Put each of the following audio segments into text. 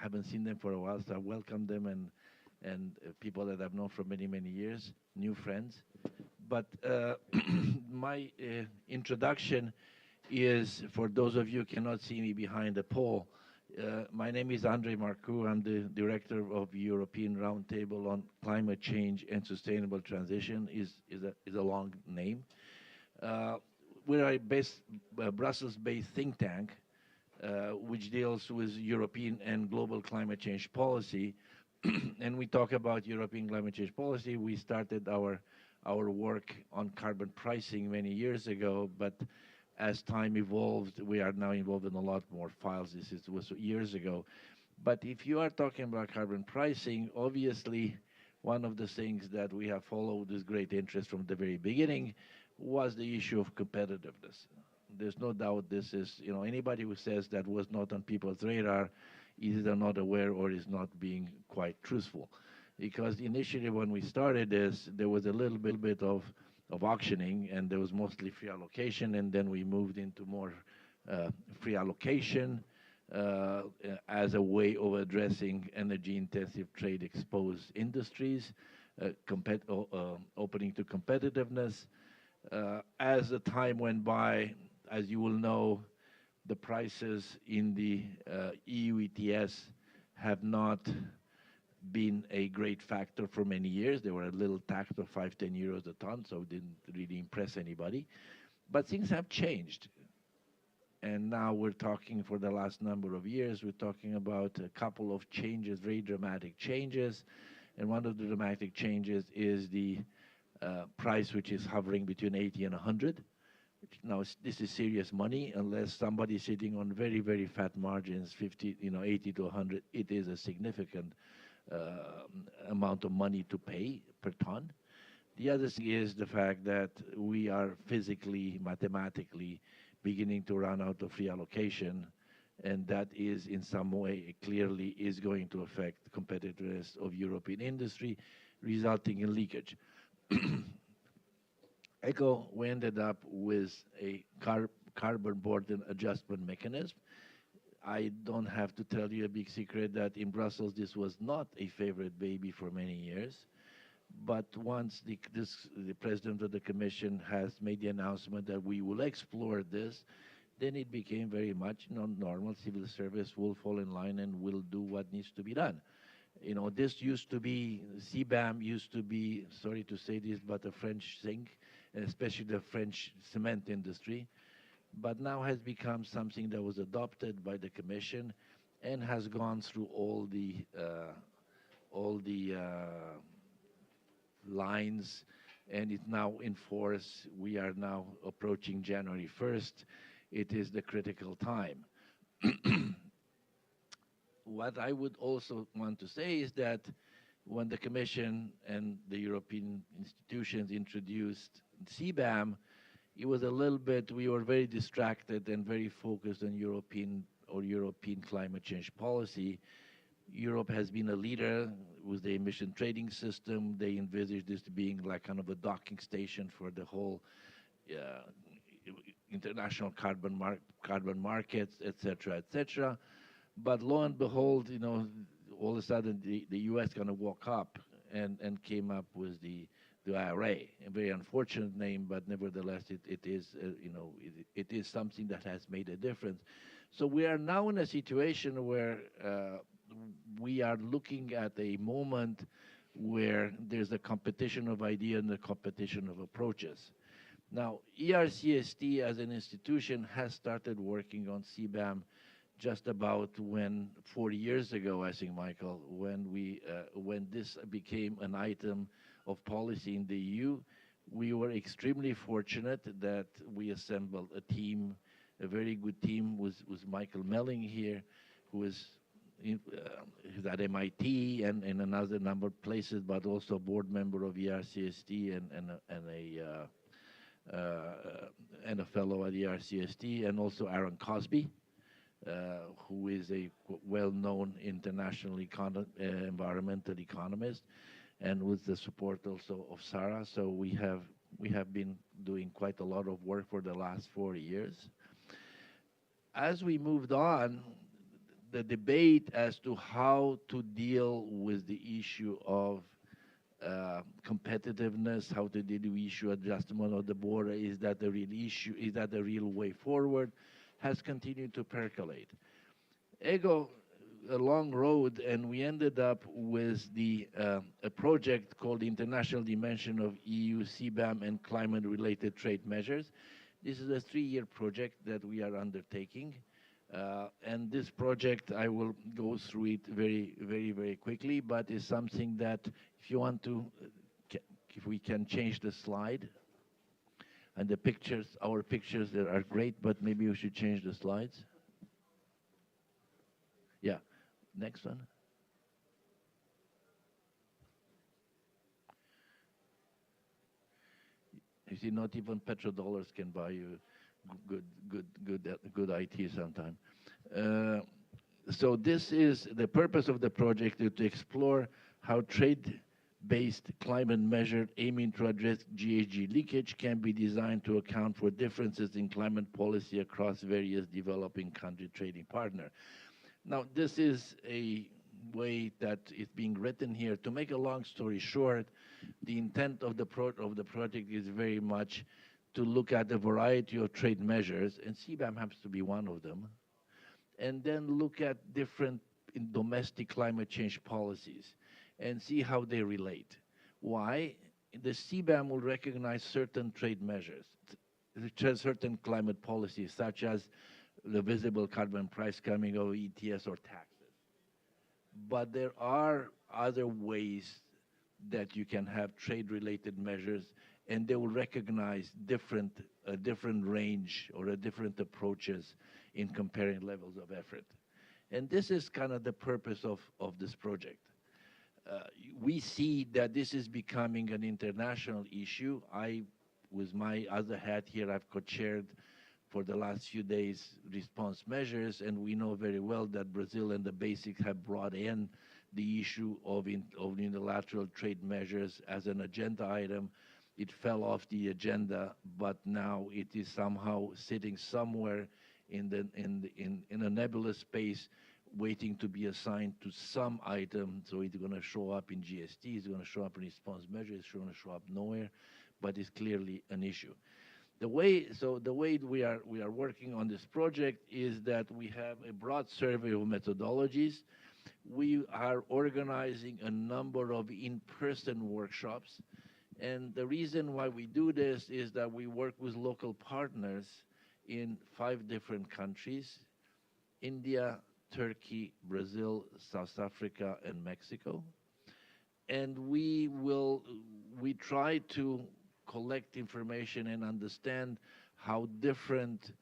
haven't seen them for a while, so I welcome them and people that I've known for many, many years, new friends. But my introduction is, for those of you who cannot see me behind the pole, my name is Andre Marcoux. I'm the director of European Roundtable on Climate Change and Sustainable Transition. Is a long name. We're a Brussels-based think tank, which deals with European and global climate change policy. And we talk about European climate change policy. We started our work on carbon pricing many years ago, but as time evolved, we are now involved in a lot more files. Was years ago. But if you are talking about carbon pricing, obviously, one of the things that we have followed with great interest from the very beginning was the issue of competitiveness. There's no doubt this is, anybody who says that was not on people's radar is either not aware or is not being quite truthful. Because initially when we started this, there was a little bit of auctioning, and there was mostly free allocation, and then we moved into more free allocation as a way of addressing energy-intensive trade-exposed industries, opening to competitiveness. As the time went by, as you will know, the prices in the EU ETS have not been a great factor for many years. They were a little taxed of 5-10 euros a ton, so it didn't really impress anybody. But things have changed. And now we're talking, for the last number of years, we're talking about a couple of changes, very dramatic changes. And one of the dramatic changes is the price, which is hovering between 80 and 100. Now, this is serious money. Unless somebody's sitting on very, very fat margins, 50, 80 to 100, it is a significant amount of money to pay per ton. The other thing is the fact that we are physically, mathematically beginning to run out of free allocation, and that is in some way clearly is going to affect the competitiveness of European industry, resulting in leakage. ECO, we ended up with a carbon border adjustment mechanism. I don't have to tell you a big secret that in Brussels this was not a favorite baby for many years. But once the president of the commission has made the announcement that we will explore this, then it became very much normal. Civil service will fall in line and will do what needs to be done. This used to be, CBAM used to be, sorry to say this, but a French thing, especially the French cement industry, but now has become something that was adopted by the Commission and has gone through all the lines, and it's now in force. We are now approaching January 1st. It is the critical time. What I would also want to say is that when the Commission and the European institutions introduced CBAM, it was a little bit, we were very distracted and very focused on European climate change policy. Europe has been a leader with the emission trading system. They envisaged this being like kind of a docking station for the whole international carbon markets, et cetera. But lo and behold, all of a sudden the U.S. kind of woke up and came up with the IRA, a very unfortunate name, but nevertheless, it is something that has made a difference. So we are now in a situation where we are looking at a moment where there's a competition of ideas and a competition of approaches. Now, ERCST as an institution has started working on CBAM just about 40 years ago, I think, Michael, when this became an item of policy in the EU. We were extremely fortunate that we assembled a team, a very good team with Michael Melling here, who is at MIT and in another number of places, but also a board member of ERCST and a fellow at ERCST, and also Aaron Cosby, who is a well-known international environmental economist, and with the support also of Sarah. So we have been doing quite a lot of work for the last 4 years. As we moved on, the debate as to how to deal with the issue of competitiveness, how to deal with the issue adjustment of the border, is that the real issue, is that the real way forward, has continued to percolate. Ego, a long road, and we ended up with a project called the International Dimension of EU CBAM and Climate-Related Trade Measures. This is a 3-year project that we are undertaking. And this project, I will go through it very quickly, but it's something that if you want to, if we can change the slide. And the pictures, our pictures, they are great, but maybe we should change the slides. Yeah, next one. You see, not even petrodollars can buy you good IT sometime. So this is the purpose of the project, is to explore how trade-based climate measures aiming to address GHG leakage can be designed to account for differences in climate policy across various developing country trading partners. Now, this is a way that is being written here. To make a long story short, the intent of the project is very much to look at a variety of trade measures, and CBAM happens to be one of them, and then look at different domestic climate change policies and see how they relate. Why? The CBAM will recognize certain trade measures, certain climate policies, such as the visible carbon price coming over ETS or taxes. But there are other ways that you can have trade-related measures, and they will recognize a different range or a different approaches in comparing levels of effort. And this is kind of the purpose of this project. We see that this is becoming an international issue. With my other hat here, I've co-chaired for the last few days response measures, and we know very well that Brazil and the BASIC have brought in the issue of unilateral trade measures as an agenda item. It fell off the agenda, but now it is somehow sitting somewhere in a nebulous space, waiting to be assigned to some item. So it's going to show up in GST, it's going to show up in response measures, it's going to show up nowhere, but it's clearly an issue. The way we are working on this project is that we have a broad survey of methodologies. We are organizing a number of in-person workshops. And the reason why we do this is that we work with local partners in 5 different countries: India, Turkey, Brazil, South Africa, and Mexico. And we try to collect information and understand how different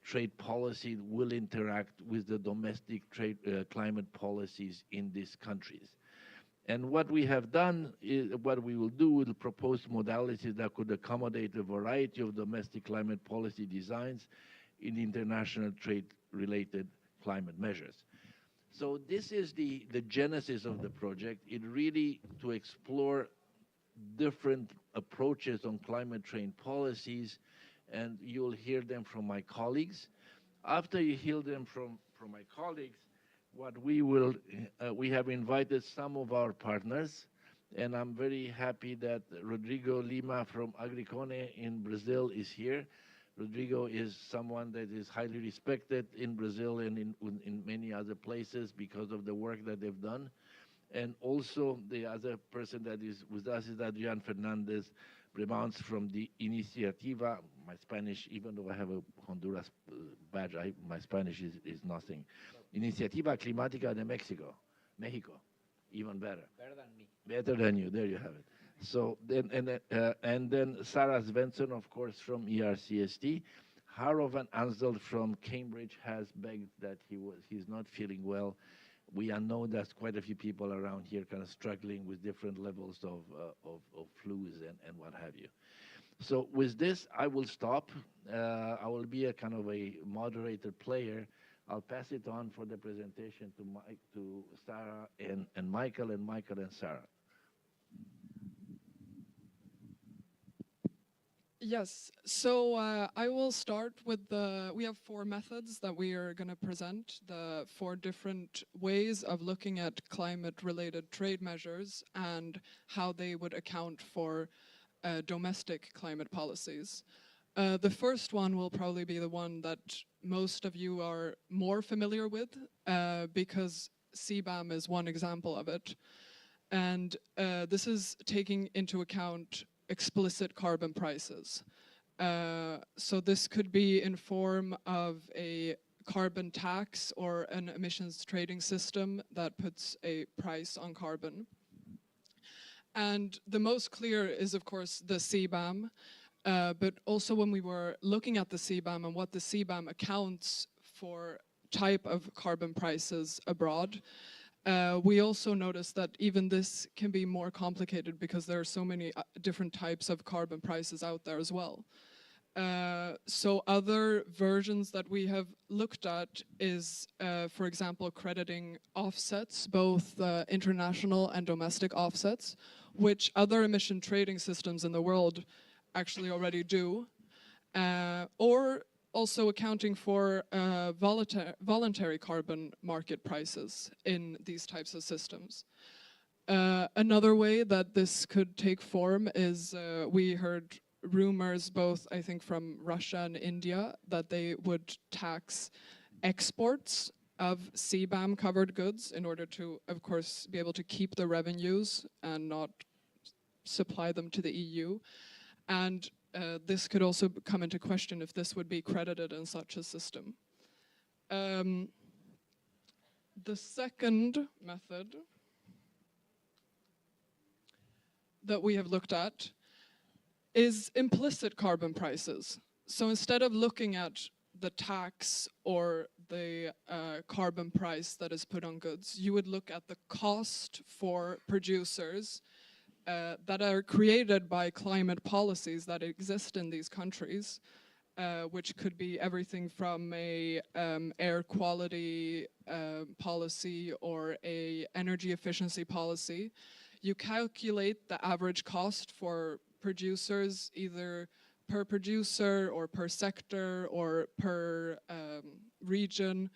trade policy will interact with the domestic trade climate policies in these countries. And what we have done is, what we will do, we'll propose modalities that could accommodate a variety of domestic climate policy designs in international trade-related climate measures. So this is the genesis of the project. It really to explore different approaches on climate change policies, and you'll hear them from my colleagues. After you hear them from my colleagues, what we have invited some of our partners, and I'm very happy that Rodrigo Lima from Agricone in Brazil is here. Rodrigo is someone that is highly respected in Brazil and in many other places because of the work that they've done. And also the other person that is with us is Adrian Fernandez Bremans from the Iniciativa. My Spanish, even though I have a Honduras badge, my Spanish is nothing. Iniciativa Climática de Mexico, even better. Better than me. Better than you. There you have it. So then, and then Sarah Svensson, of course, from ERCST. Haro van Ansdel from Cambridge has begged that he's not feeling well. We know there's quite a few people around here kind of struggling with different levels of flus and what have you. So with this, I will stop. I will be a kind of a moderator player. I'll pass it on for the presentation to Sarah and Michael and Sarah. Yes, so I will start with we have 4 methods that we are going to present, the 4 different ways of looking at climate-related trade measures and how they would account for domestic climate policies. The first one will probably be the one that most of you are more familiar with because CBAM is one example of it. And this is taking into account explicit carbon prices. So this could be in form of a carbon tax or an emissions trading system that puts a price on carbon. And the most clear is, of course, the CBAM. But also when we were looking at the CBAM and what the CBAM accounts for type of carbon prices abroad, we also noticed that even this can be more complicated because there are so many different types of carbon prices out there as well. So other versions that we have looked at is, for example, crediting offsets, both international and domestic offsets, which other emission trading systems in the world actually already do, or also accounting for voluntary carbon market prices in these types of systems. Another way that this could take form is we heard rumors both, I think, from Russia and India that they would tax exports of CBAM covered goods in order to, of course, be able to keep the revenues and not supply them to the EU. And this could also come into question if this would be credited in such a system. The second method that we have looked at is implicit carbon prices. So instead of looking at the tax or the carbon price that is put on goods, you would look at the cost for producers that are created by climate policies that exist in these countries, which could be everything from a air quality policy or a energy efficiency policy. You calculate the average cost for producers, either per producer or per sector or per region,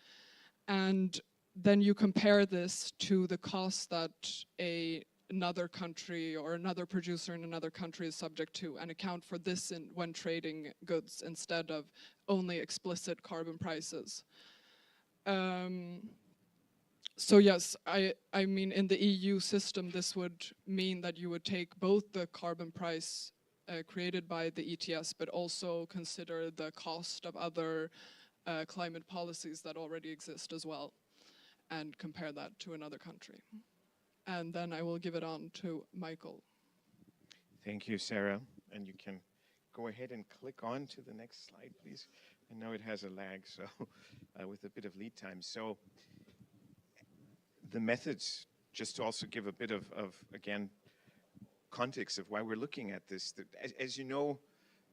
and then you compare this to the cost that another country or another producer in another country is subject to, and account for this when trading goods instead of only explicit carbon prices. So yes, I mean, in the EU system, this would mean that you would take both the carbon price created by the ETS, but also consider the cost of other climate policies that already exist as well, and compare that to another country. And then I will give it on to Michael. Thank you, Sarah. And you can go ahead and click on to the next slide, please. I know it has a lag, so with a bit of lead time. So the methods, just to also give a bit of again, context of why we're looking at this. As you know,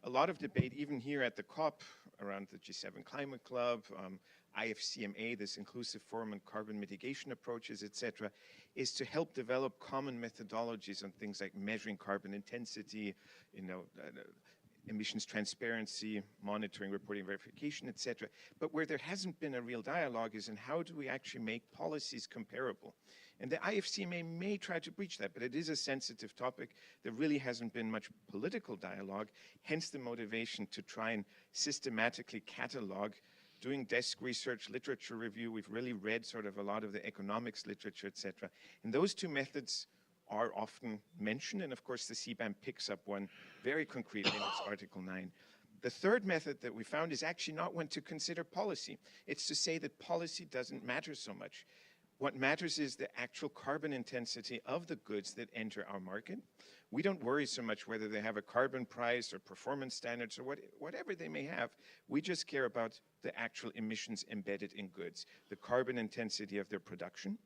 a lot of debate, even here at the COP, around the G7 Climate Club, IFCMA, this inclusive forum on carbon mitigation approaches, etc., is to help develop common methodologies on things like measuring carbon intensity, emissions transparency, monitoring, reporting, verification, etc. But where there hasn't been a real dialogue is in how do we actually make policies comparable? And the IFCMA may try to breach that, but it is a sensitive topic. There really hasn't been much political dialogue, hence the motivation to try and systematically catalog, doing desk research, literature review. We've really read sort of a lot of the economics literature, etc. And those two methods are often mentioned, and of course the CBAM picks up one very concretely in its Article 9. The third method that we found is actually not one to consider policy. It's to say that policy doesn't matter so much. What matters is the actual carbon intensity of the goods that enter our market. We don't worry so much whether they have a carbon price or performance standards or whatever they may have. We just care about the actual emissions embedded in goods, the carbon intensity of their production.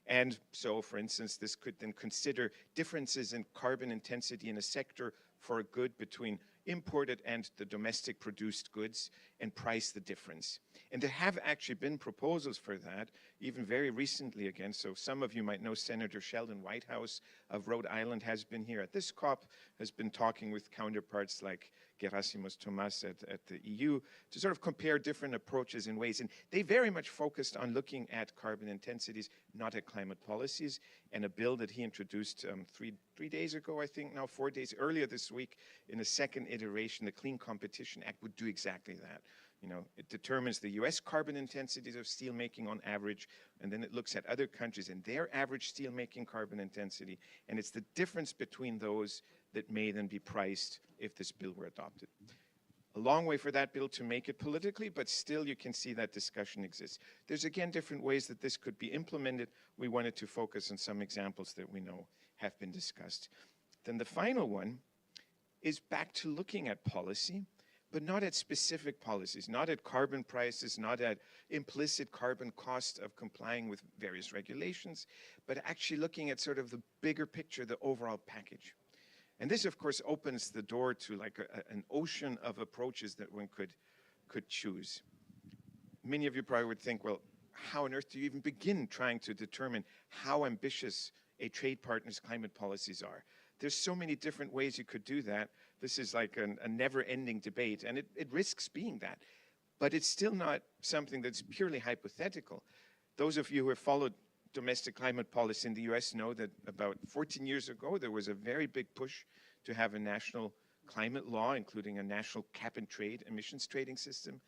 And so, for instance, this could then consider differences in carbon intensity in a sector for a good between imported and the domestic produced goods and price the difference. And there have actually been proposals for that, even very recently again. So some of you might know Senator Sheldon Whitehouse of Rhode Island has been here at this COP, has been talking with counterparts like Gerasimos Tomas at the EU to sort of compare different approaches and ways. And they very much focused on looking at carbon intensities, not at climate policies. And a bill that he introduced three days ago, I think now, 4 days earlier this week, in a second iteration, the Clean Competition Act would do exactly that. You know, it determines the US carbon intensities of steelmaking on average, and then it looks at other countries and their average steelmaking carbon intensity, and it's the difference between those that may then be priced if this bill were adopted. A long way for that bill to make it politically, but still you can see that discussion exists. There's again different ways that this could be implemented. We wanted to focus on some examples that we know have been discussed. Then the final one is back to looking at policy, but not at specific policies, not at carbon prices, not at implicit carbon cost of complying with various regulations, but actually looking at sort of the bigger picture, the overall package. And this, of course, opens the door to like an ocean of approaches that one could choose. Many of you probably would think, well, how on earth do you even begin trying to determine how ambitious a trade partner's climate policies are? There's so many different ways you could do that. This is like a never-ending debate, and it risks being that. But it's still not something that's purely hypothetical. Those of you who have followed domestic climate policy in the US know that about 14 years ago, there was a very big push to have a national climate law, including a national cap-and-trade emissions trading system.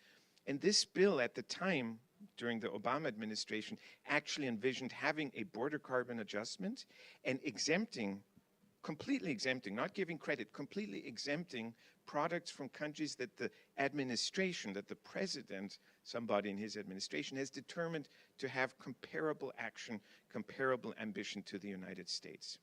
And this bill at the time, during the Obama administration, actually envisioned having a border carbon adjustment and exempting, completely exempting, not giving credit, completely exempting products from countries that the administration, that the president, somebody in his administration, has determined to have comparable action, comparable ambition to the United States.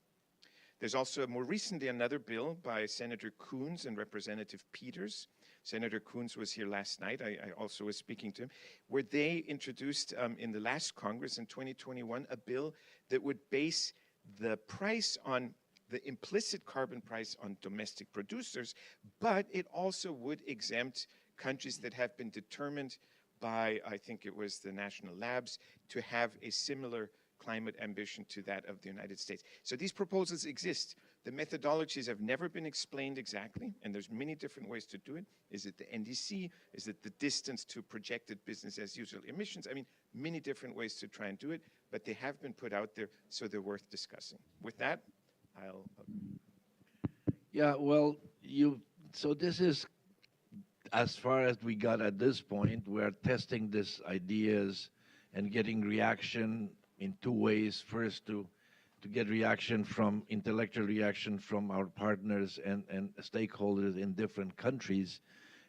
There's also more recently another bill by Senator Coons and Representative Peters. Senator Coons was here last night. I also was speaking to him, where they introduced in the last Congress in 2021 a bill that would base the price on the implicit carbon price on domestic producers, but it also would exempt countries that have been determined by, I think it was the national labs, to have a similar climate ambition to that of the United States. So these proposals exist. The methodologies have never been explained exactly, and there's many different ways to do it. Is it the NDC? Is it the distance to projected business as usual emissions? I mean, many different ways to try and do it, but they have been put out there, so they're worth discussing. With that, Yeah, well, so this is as far as we got at this point. We're testing these ideas and getting reaction in two ways. First, to get reaction from intellectual reaction from our partners and stakeholders in different countries.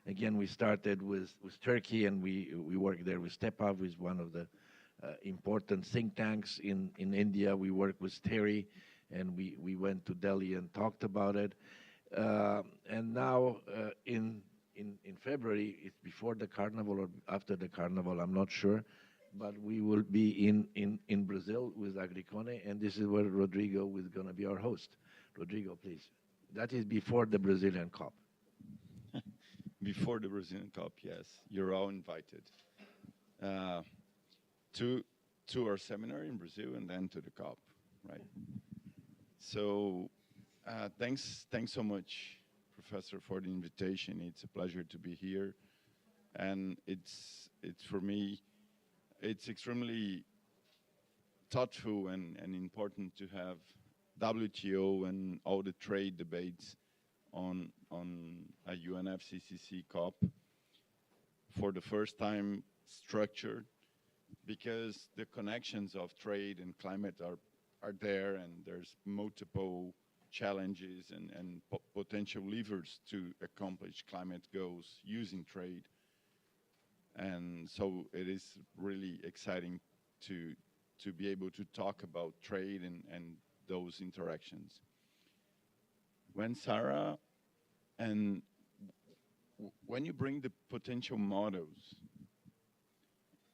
Again, we started with Turkey, and we work there with STEPA, who is one of the important think tanks in India. We work with Terry, and we went to Delhi and talked about it. And now in February, it's before the carnival or after the carnival, I'm not sure, but we will be in Brazil with Agricone, and this is where Rodrigo is going to be our host. Rodrigo, please. That is before the Brazilian COP. Before the Brazilian COP, yes. You're all invited to our seminar in Brazil and then to the COP, right? So thanks so much, Professor, for the invitation. It's a pleasure to be here. And it's for me, it's extremely thoughtful and important to have WTO and all the trade debates on a UNFCCC COP for the first time structured, because the connections of trade and climate are there, and there's multiple challenges and potential levers to accomplish climate goals using trade. And so it is really exciting to be able to talk about trade and those interactions. When Sarah, and when you bring the potential models,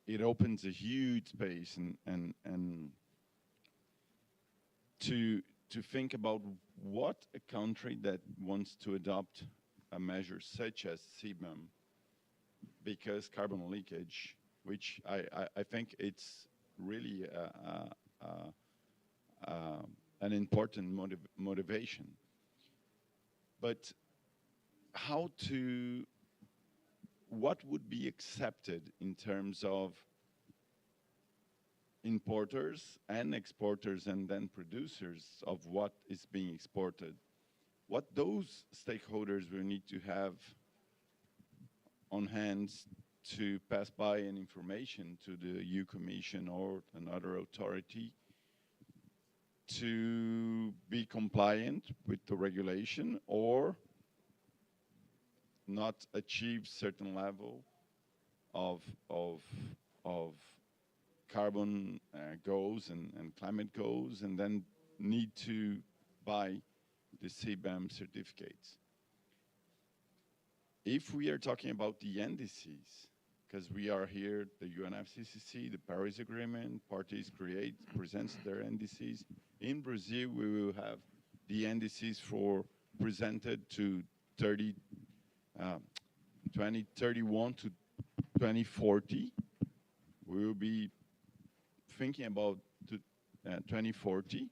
it opens a huge space and to think about what a country that wants to adopt a measure such as CBAM, because carbon leakage, which I think it's really an important motivation. But what would be accepted in terms of importers and exporters and then producers of what is being exported? What those stakeholders will need to have on hand to pass by an information to the EU Commission or another authority to be compliant with the regulation or not achieve certain level of carbon goals and climate goals, and then need to buy the CBAM certificates. If we are talking about the NDCs, because we are here, the UNFCCC, the Paris Agreement, parties presents their NDCs. In Brazil, we will have the NDCs presented to 2031 to 2040. We will be thinking about 2040.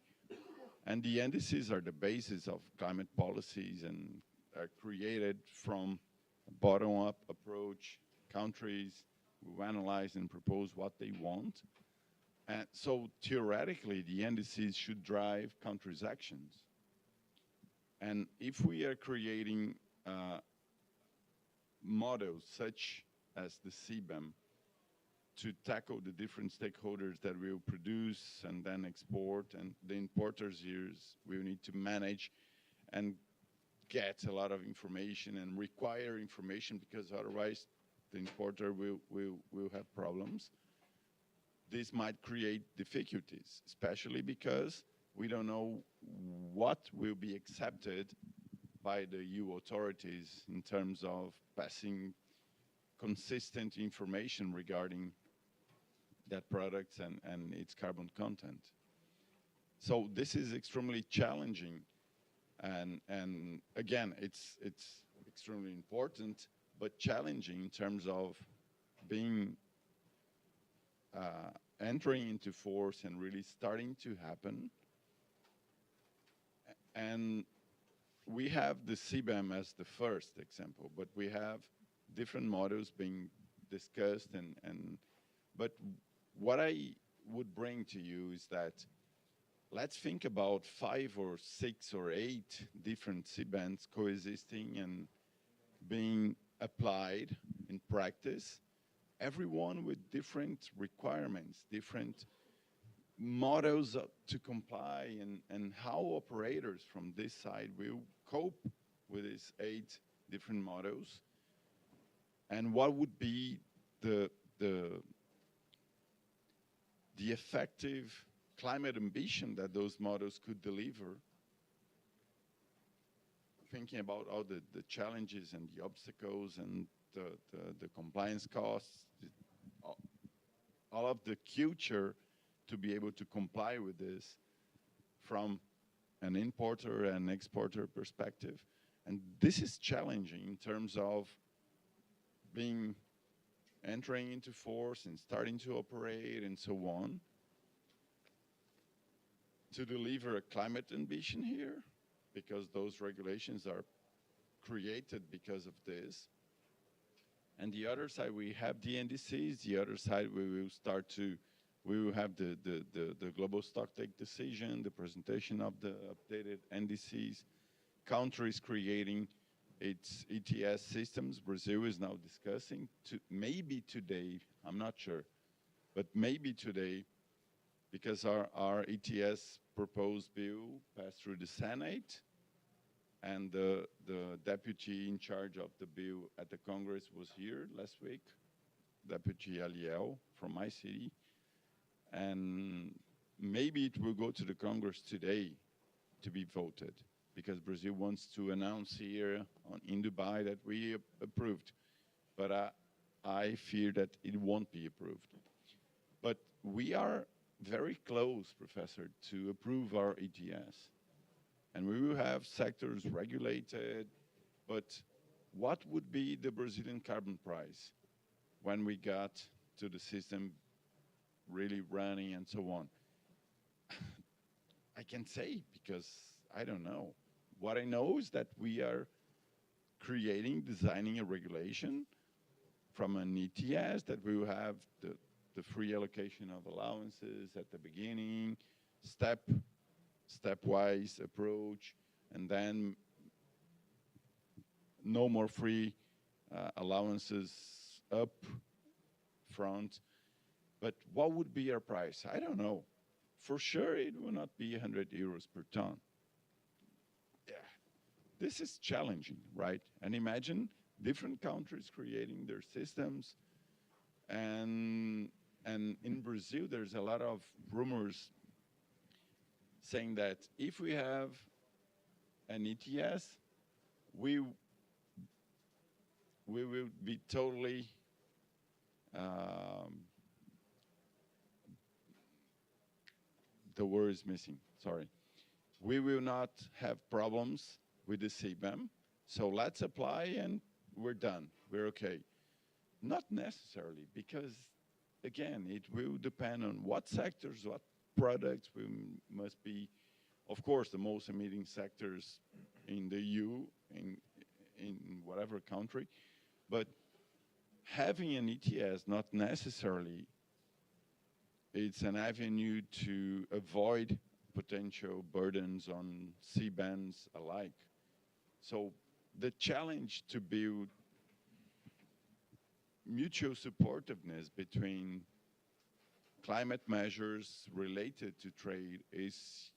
And the NDCs are the basis of climate policies and are created from a bottom-up approach. Countries will analyze and propose what they want. And so theoretically, the NDCs should drive countries' actions. And if we are creating models such as the CBAM to tackle the different stakeholders that will produce and then export, and the importers here will need to manage and get a lot of information and require information, because otherwise the importer will have problems. This might create difficulties, especially because we don't know what will be accepted by the EU authorities in terms of passing consistent information regarding that product and its carbon content. So this is extremely challenging, and again, it's extremely important, but challenging in terms of being entering into force and really starting to happen. And we have the CBAM as the first example, but we have different models being discussed, but what I would bring to you is that let's think about 5 or 6 or 8 different CBAMs coexisting and being applied in practice, everyone with different requirements, different models to comply, and how operators from this side will cope with these 8 different models, and what would be the effective climate ambition that those models could deliver, thinking about all the challenges and the obstacles and the compliance costs, all of the future to be able to comply with this from an importer and exporter perspective. And this is challenging in terms of entering into force and starting to operate and so on, to deliver a climate ambition here, because those regulations are created because of this. And the other side, we have the NDCs. The other side, we will have the global stocktake decision, the presentation of the updated NDCs, countries creating its ETS systems. Brazil is now discussing, maybe today, I'm not sure, but maybe today, because our ETS proposed bill passed through the Senate, and the deputy in charge of the bill at the Congress was here last week, Deputy Aliel from my city, and maybe it will go to the Congress today to be voted, because Brazil wants to announce here in Dubai that we approved. But I fear that it won't be approved. But we are very close, Professor, to approve our ETS. and we will have sectors regulated, but what would be the Brazilian carbon price when we got to the system really running and so on? I can't say because I don't know. What I know is that we are designing a regulation from an ETS that we will have the free allocation of allowances at the beginning, stepwise approach, and then no more free allowances up front. But what would be our price? I don't know. For sure, it will not be 100 euros per ton. Yeah, this is challenging, right? And imagine different countries creating their systems. And in Brazil, there's a lot of rumors saying that if we have an ETS, we will be totally the word is missing, sorry. We will not have problems with the CBAM, so let's apply and we're done, we're okay. Not necessarily, because again, it will depend on what sectors, what products must be, of course, the most emitting sectors in the EU, in whatever country, but having an ETS not necessarily it's an avenue to avoid potential burdens on CBAMs alike. So the challenge to build mutual supportiveness between climate measures related to trade is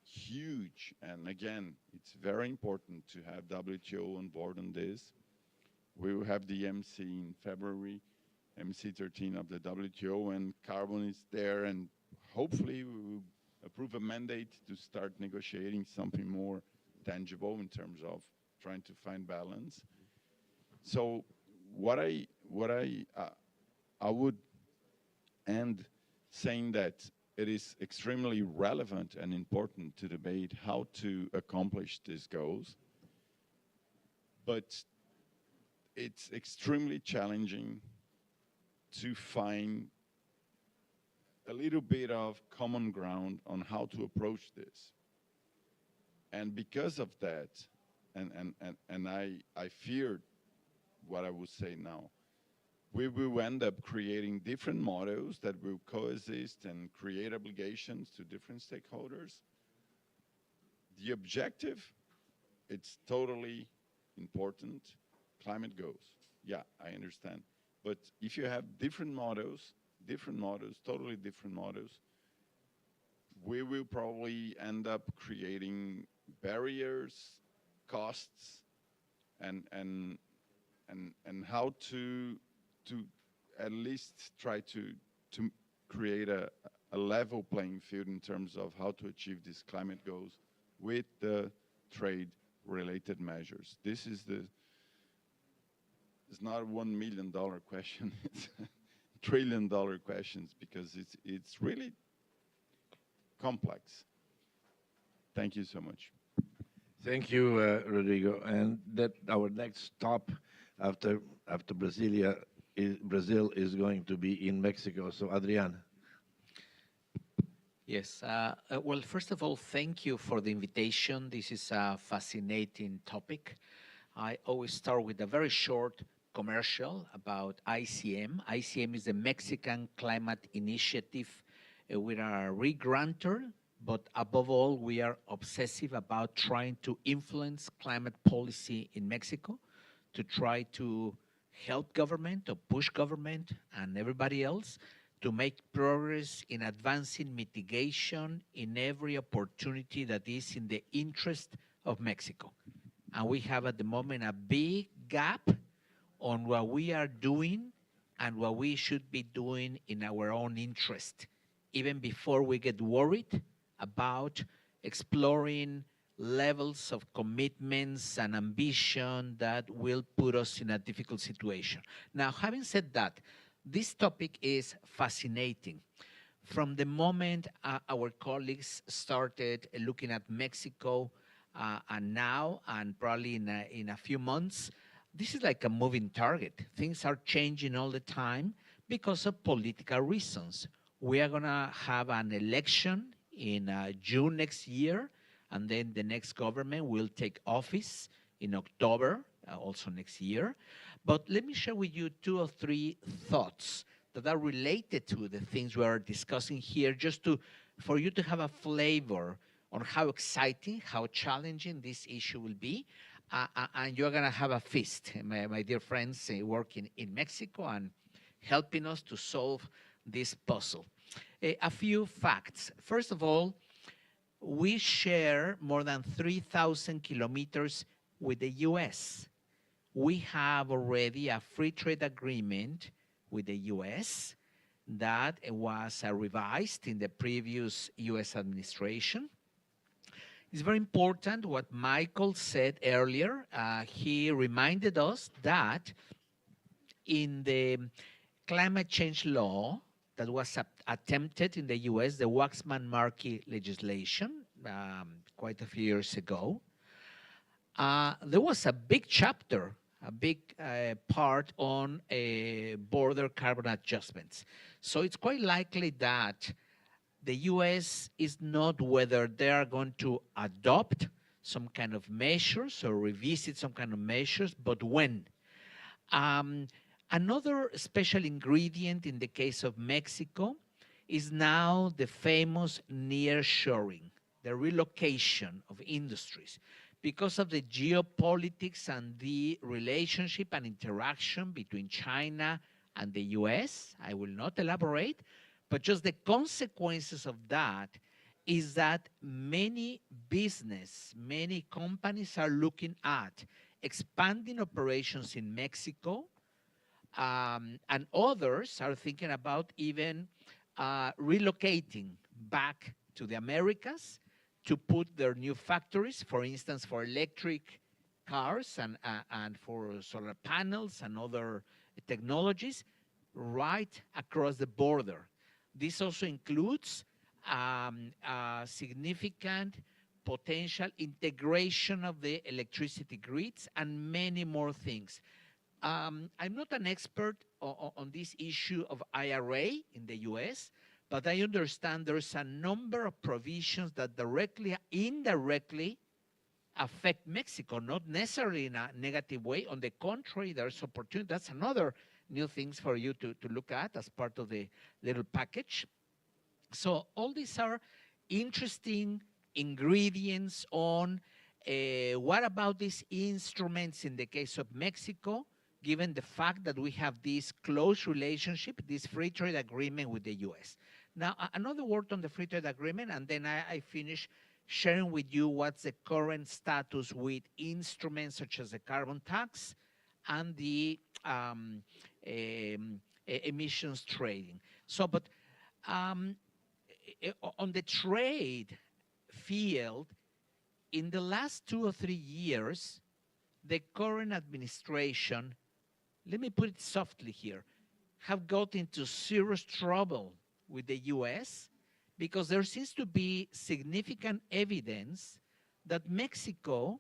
huge. And again, it's very important to have WTO on board on this. We will have the MC in February, MC 13 of the WTO, and carbon is there, and hopefully we will approve a mandate to start negotiating something more tangible in terms of trying to find balance. So what I would end saying that it is extremely relevant and important to debate how to accomplish these goals, but it's extremely challenging to find a little bit of common ground on how to approach this. And because of that, and I feared what I would say now, we will end up creating different models that will coexist and create obligations to different stakeholders. The objective, it's totally important. Climate goals. Yeah, I understand. But if you have different models, totally different models, we will probably end up creating barriers, costs, and how to at least try to create a level playing field in terms of how to achieve these climate goals with the trade-related measures. This is it's not a $1 million question, it's $1 trillion questions, because it's really complex. Thank you so much. Thank you, Rodrigo. And that our next stop after Brazil is going to be in Mexico. So, Adrian. Yes. Well, first of all, thank you for the invitation. This is a fascinating topic. I always start with a very short commercial about ICM. ICM is the Mexican Climate Initiative. We are a re-grantor, but above all, we are obsessive about trying to influence climate policy in Mexico, to try to help government, to push government and everybody else to make progress in advancing mitigation in every opportunity that is in the interest of Mexico. And we have at the moment a big gap on what we are doing and what we should be doing in our own interest, even before we get worried about exploring levels of commitments and ambition that will put us in a difficult situation. Now, having said that, this topic is fascinating. From the moment our colleagues started looking at Mexico and now, and probably in a few months, this is like a moving target. Things are changing all the time because of political reasons. We are going to have an election in June next year, and then the next government will take office in October, also next year. But let me share with you 2 or 3 thoughts that are related to the things we are discussing here, just for you to have a flavor on how exciting, how challenging this issue will be. And you're going to have a feast, my dear friends, working in Mexico and helping us to solve this puzzle. A few facts. First of all, we share more than 3,000 kilometers with the U.S. We have already a free trade agreement with the U.S. that was revised in the previous U.S. administration. It's very important what Michael said earlier. He reminded us that in the climate change law that was attempted in the US, the Waxman-Markey legislation, quite a few years ago, there was a big chapter, a big part on border carbon adjustments. So it's quite likely that the US is not whether they are going to adopt some kind of measures or revisit some kind of measures, but when. Another special ingredient in the case of Mexico is now the famous nearshoring, the relocation of industries. Because of the geopolitics and the relationship and interaction between China and the US, I will not elaborate, but just the consequences of that is that many companies are looking at expanding operations in Mexico, and others are thinking about even relocating back to the Americas to put their new factories, for instance, for electric cars and for solar panels and other technologies right across the border. This also includes significant potential integration of the electricity grids and many more things. I'm not an expert on this issue of IRA in the US, but I understand there's a number of provisions that directly, indirectly affect Mexico, not necessarily in a negative way. On the contrary, there's opportunity. That's another new things for you to look at as part of the little package. So all these are interesting ingredients on what about these instruments in the case of Mexico, given the fact that we have this close relationship, this free trade agreement with the US. Now, another word on the free trade agreement, and then I finish sharing with you what's the current status with instruments such as the carbon tax and the emissions trading. So, but on the trade field, in the last 2 or 3 years, the current administration, let me put it softly here, have got into serious trouble with the US because there seems to be significant evidence that Mexico,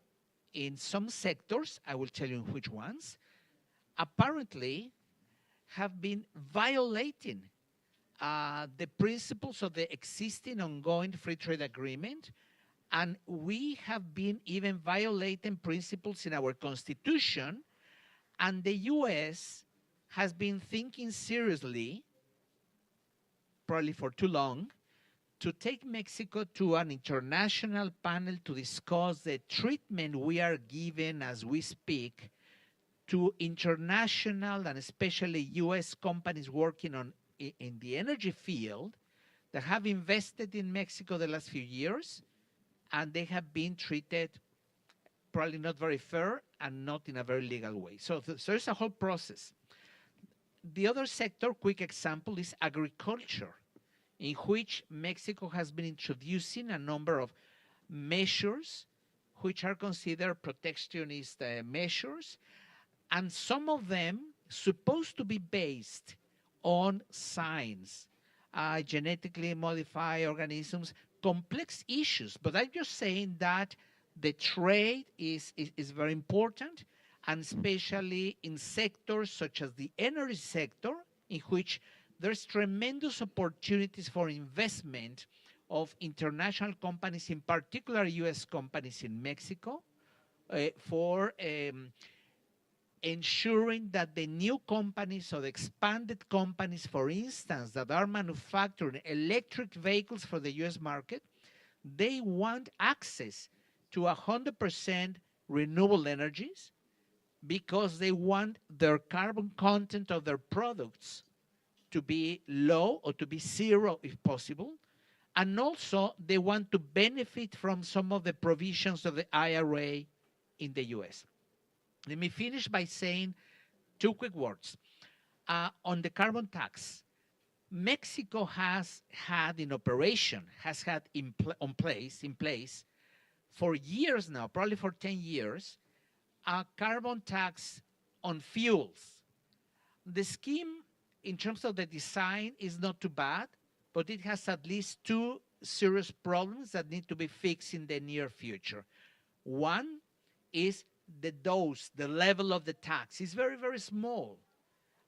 in some sectors, I will tell you which ones, apparently have been violating the principles of the existing ongoing free trade agreement, and we have been even violating principles in our constitution, and the US has been thinking seriously, probably for too long, to take Mexico to an international panel to discuss the treatment we are given as we speak to international and especially US companies working in the energy field that have invested in Mexico the last few years, and they have been treated probably not very fair and not in a very legal way. So there's a whole process. The other sector, quick example, is agriculture, in which Mexico has been introducing a number of measures which are considered protectionist measures, and some of them supposed to be based on science, genetically modified organisms, complex issues. But I'm just saying that the trade is very important, and especially in sectors such as the energy sector, in which there's tremendous opportunities for investment of international companies, in particular US companies in Mexico, for ensuring that the new companies or the expanded companies, for instance, that are manufacturing electric vehicles for the US market, they want access to 100% renewable energies because they want their carbon content of their products to be low or to be zero if possible. And also they want to benefit from some of the provisions of the IRA in the US. Let me finish by saying two quick words. On the carbon tax, Mexico has had in operation, has had in place for years now, probably for 10 years, a carbon tax on fuels. The scheme, in terms of the design, is not too bad, but it has at least two serious problems that need to be fixed in the near future. One is the dose, the level of the tax is very, very small.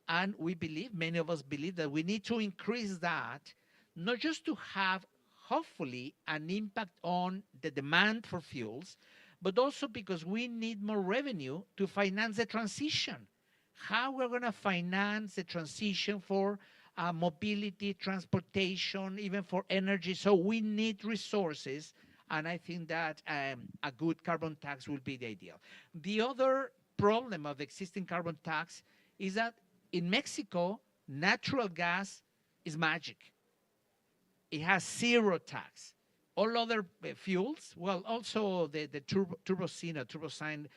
And we believe, many of us believe, that we need to increase that, not just to have, hopefully, an impact on the demand for fuels, but also because we need more revenue to finance the transition. How we're going to finance the transition for mobility, transportation, even for energy. So we need resources, and I think that a good carbon tax will be the ideal. The other problem of the existing carbon tax is that in Mexico, natural gas is magic. It has zero tax. All other fuels, well, also the turbocine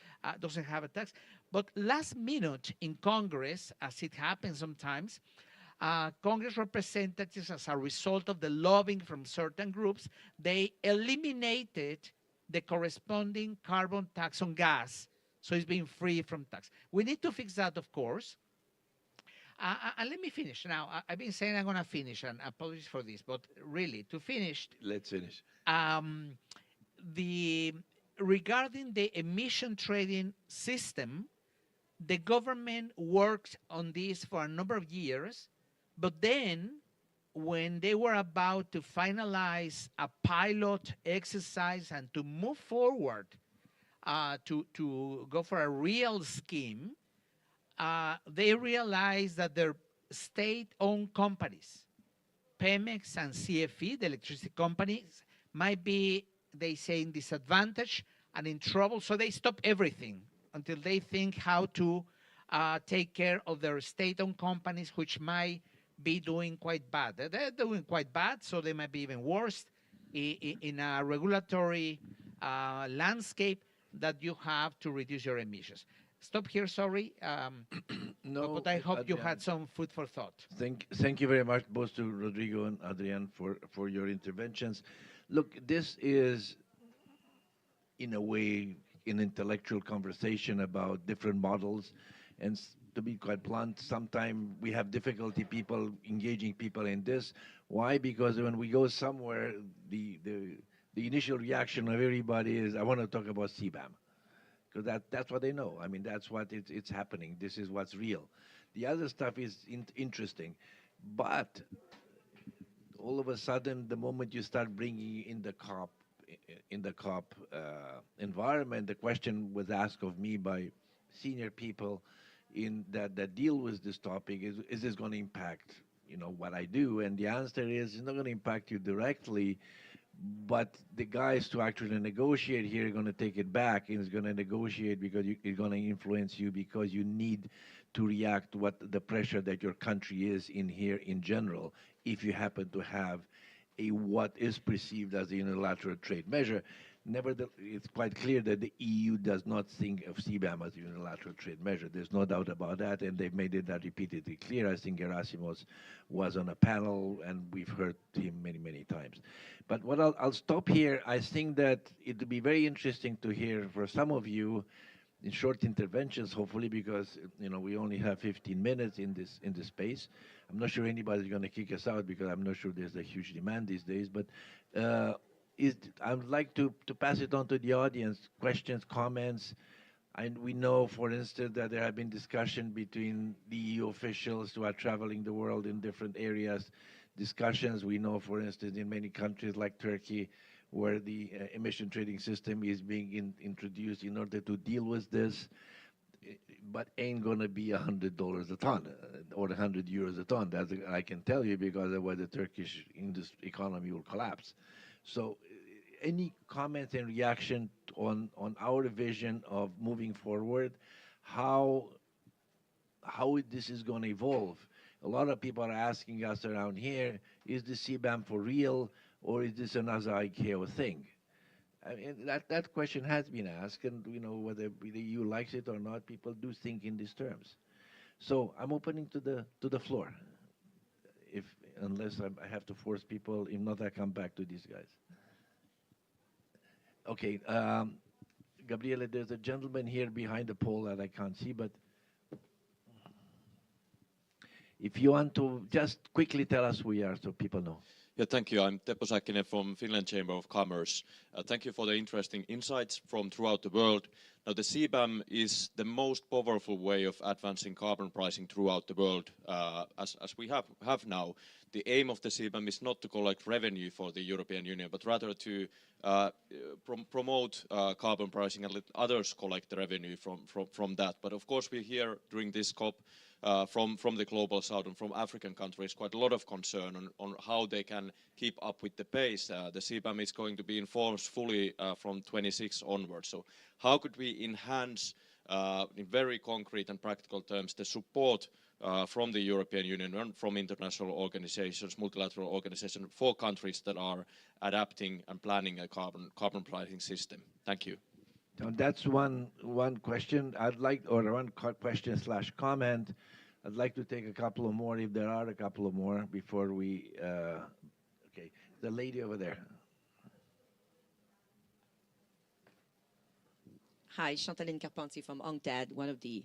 doesn't have a tax. But last minute in Congress, as it happens sometimes, Congress representatives, as a result of the lobbying from certain groups, they eliminated the corresponding carbon tax on gas. So it's being free from tax. We need to fix that, of course. And let me finish. Now, I've been saying I'm going to finish, and apologies for this, but really, to finish. Let's finish. Regarding the emission trading system, the government worked on this for a number of years, but then when they were about to finalize a pilot exercise and to move forward to go for a real scheme, they realized that their state-owned companies, Pemex and CFE, the electricity companies, might be, they say, in disadvantage and in trouble. So they stop everything until they think how to take care of their state-owned companies, which might be doing quite bad. They're doing quite bad, so they might be even worse in a regulatory landscape that you have to reduce your emissions. Stop here, sorry. No, but I hope you Adrian, had some food for thought. Thank you very much, both to Rodrigo and Adrian, for your interventions. Look, this is, in a way, an intellectual conversation about different models. And to be quite blunt, sometimes we have difficulty engaging people in this. Why? Because when we go somewhere, the initial reaction of everybody is, I want to talk about CBAM. Because that's what they know. I mean, that's what it's happening. This is what's real. The other stuff is interesting. But all of a sudden, the moment you start bringing in the COP environment, the question was asked of me by senior people in that deal with this topic is this going to impact, what I do? And the answer is, it's not going to impact you directly, but the guys to actually negotiate here are going to take it back, and it's going to negotiate because it's going to influence you, because you need to react to what the pressure that your country is in here in general, if you happen to have what is perceived as a unilateral trade measure. Nevertheless, it's quite clear that the EU does not think of CBAM as a unilateral trade measure. There's no doubt about that, and they've made it that repeatedly clear. I think Gerasimos was on a panel, and we've heard him many, many times. But what I'll stop here. I think that it would be very interesting to hear for some of you in short interventions, hopefully, because we only have 15 minutes in this space. I'm not sure anybody's going to kick us out, because I'm not sure there's a huge demand these days. But I would like to pass it on to the audience. Questions, comments. And we know, for instance, that there have been discussion between the EU officials who are traveling the world in different areas. Discussions we know, for instance, in many countries like Turkey, where the emission trading system is being introduced in order to deal with this, but ain't going to be $100 a ton or 100 euros a ton. That I can tell you, because otherwise the Turkish economy will collapse. So any comments and reaction on our vision of moving forward, how this is going to evolve? A lot of people are asking us around here, is the CBAM for real, or is this another ICAO thing? I mean, that question has been asked, and whether the EU likes it or not, people do think in these terms. So I'm opening to the floor. Unless I have to force people, if not, I come back to these guys. Okay, Gabriele, there's a gentleman here behind the pole that I can't see, but if you want to just quickly tell us who we are so people know. Yeah, thank you. I'm Teppo Säkkinen from Finland Chamber of Commerce. Thank you for the interesting insights from throughout the world. Now, the CBAM is the most powerful way of advancing carbon pricing throughout the world, as we have now. The aim of the CBAM is not to collect revenue for the European Union, but rather to promote carbon pricing and let others collect the revenue from that. But of course, we hear during this COP from the global south and from African countries quite a lot of concern on how they can keep up with the pace. The CBAM is going to be enforced fully from 26 onwards. So how could we enhance, in very concrete and practical terms, the support from the European Union and from international organizations, multilateral organizations, for countries that are adapting and planning a carbon pricing system? Thank you. Now that's one question. One question/comment. I'd like to take a couple of more, if there are a couple of more, before we. Okay, the lady over there. Hi, Chantaline Carpentier from UNCTAD, one of the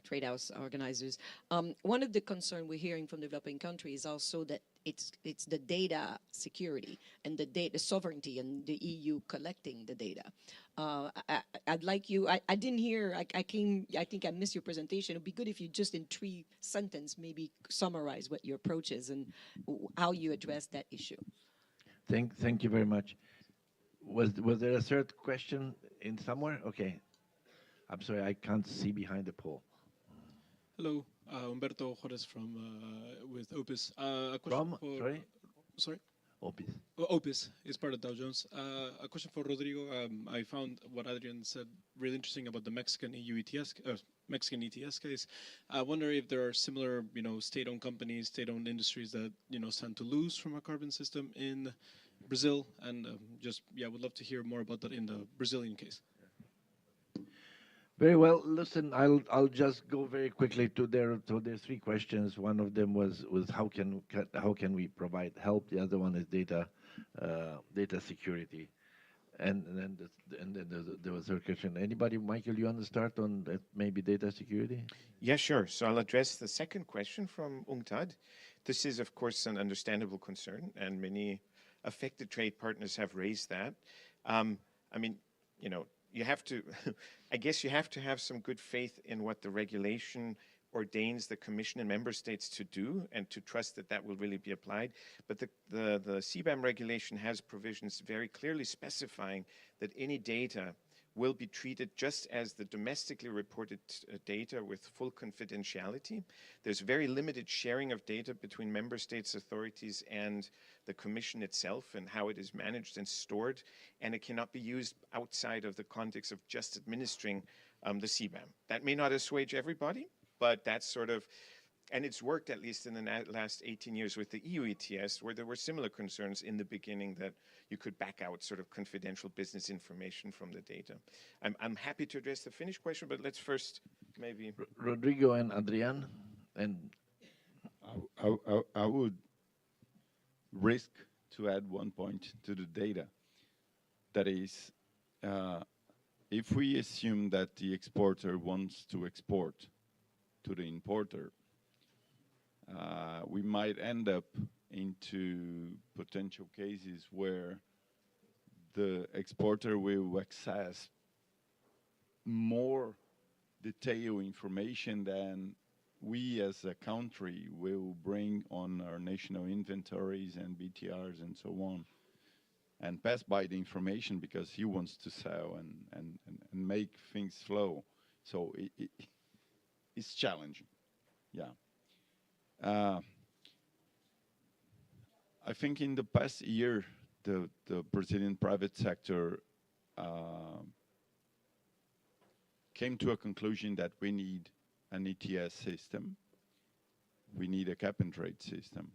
trade house organizers. One of the concerns we're hearing from developing countries is also that it's the data security and the data sovereignty and the EU collecting the data. I'd like you, I didn't hear, I think I missed your presentation. It'd be good if you just in 3 sentences maybe summarize what your approach is and how you address that issue. Thank you very much. Was there a third question in somewhere? Okay. I'm sorry, I can't see behind the pole. Hello, Humberto Juarez from with Opus. A From? question for, Sorry? Sorry? Opus. Opus is part of Dow Jones. A question for Rodrigo. I found what Adrian said really interesting about the Mexican EU ETS, Mexican ETS case. I wonder if there are similar, state-owned companies, state-owned industries that, stand to lose from a carbon system in Brazil, and would love to hear more about that in the Brazilian case. Very well. Listen, I'll just go very quickly to their 3 questions. One of them was how can we provide help. The other one is data security, and then there was a question. Anybody, Michael, you want to start on that, maybe data security? Yeah, sure. So I'll address the second question from UNCTAD. This is, of course, an understandable concern, and many affected trade partners have raised that. You have to, I guess you have to have some good faith in what the regulation ordains the Commission and member states to do, and to trust that that will really be applied. But the CBAM regulation has provisions very clearly specifying that any data will be treated just as the domestically reported data with full confidentiality. There's very limited sharing of data between member states' authorities and the Commission itself, and how it is managed and stored, and it cannot be used outside of the context of just administering the CBAM. That may not assuage everybody, but that's sort of, and it's worked at least in the last 18 years with the EU ETS, where there were similar concerns in the beginning that you could back out sort of confidential business information from the data. I'm happy to address the Finnish question, but let's first maybe... Rodrigo and Adrian, and... I would risk to add one point to the data. That is, if we assume that the exporter wants to export to the importer, we might end up into potential cases where the exporter will access more detailed information than we as a country will bring on our national inventories and BTRs and so on, and pass by the information because he wants to sell and make things flow. So it's challenging, yeah. I think in the past year, the Brazilian private sector came to a conclusion that we need an ETS system. We need a cap and trade system.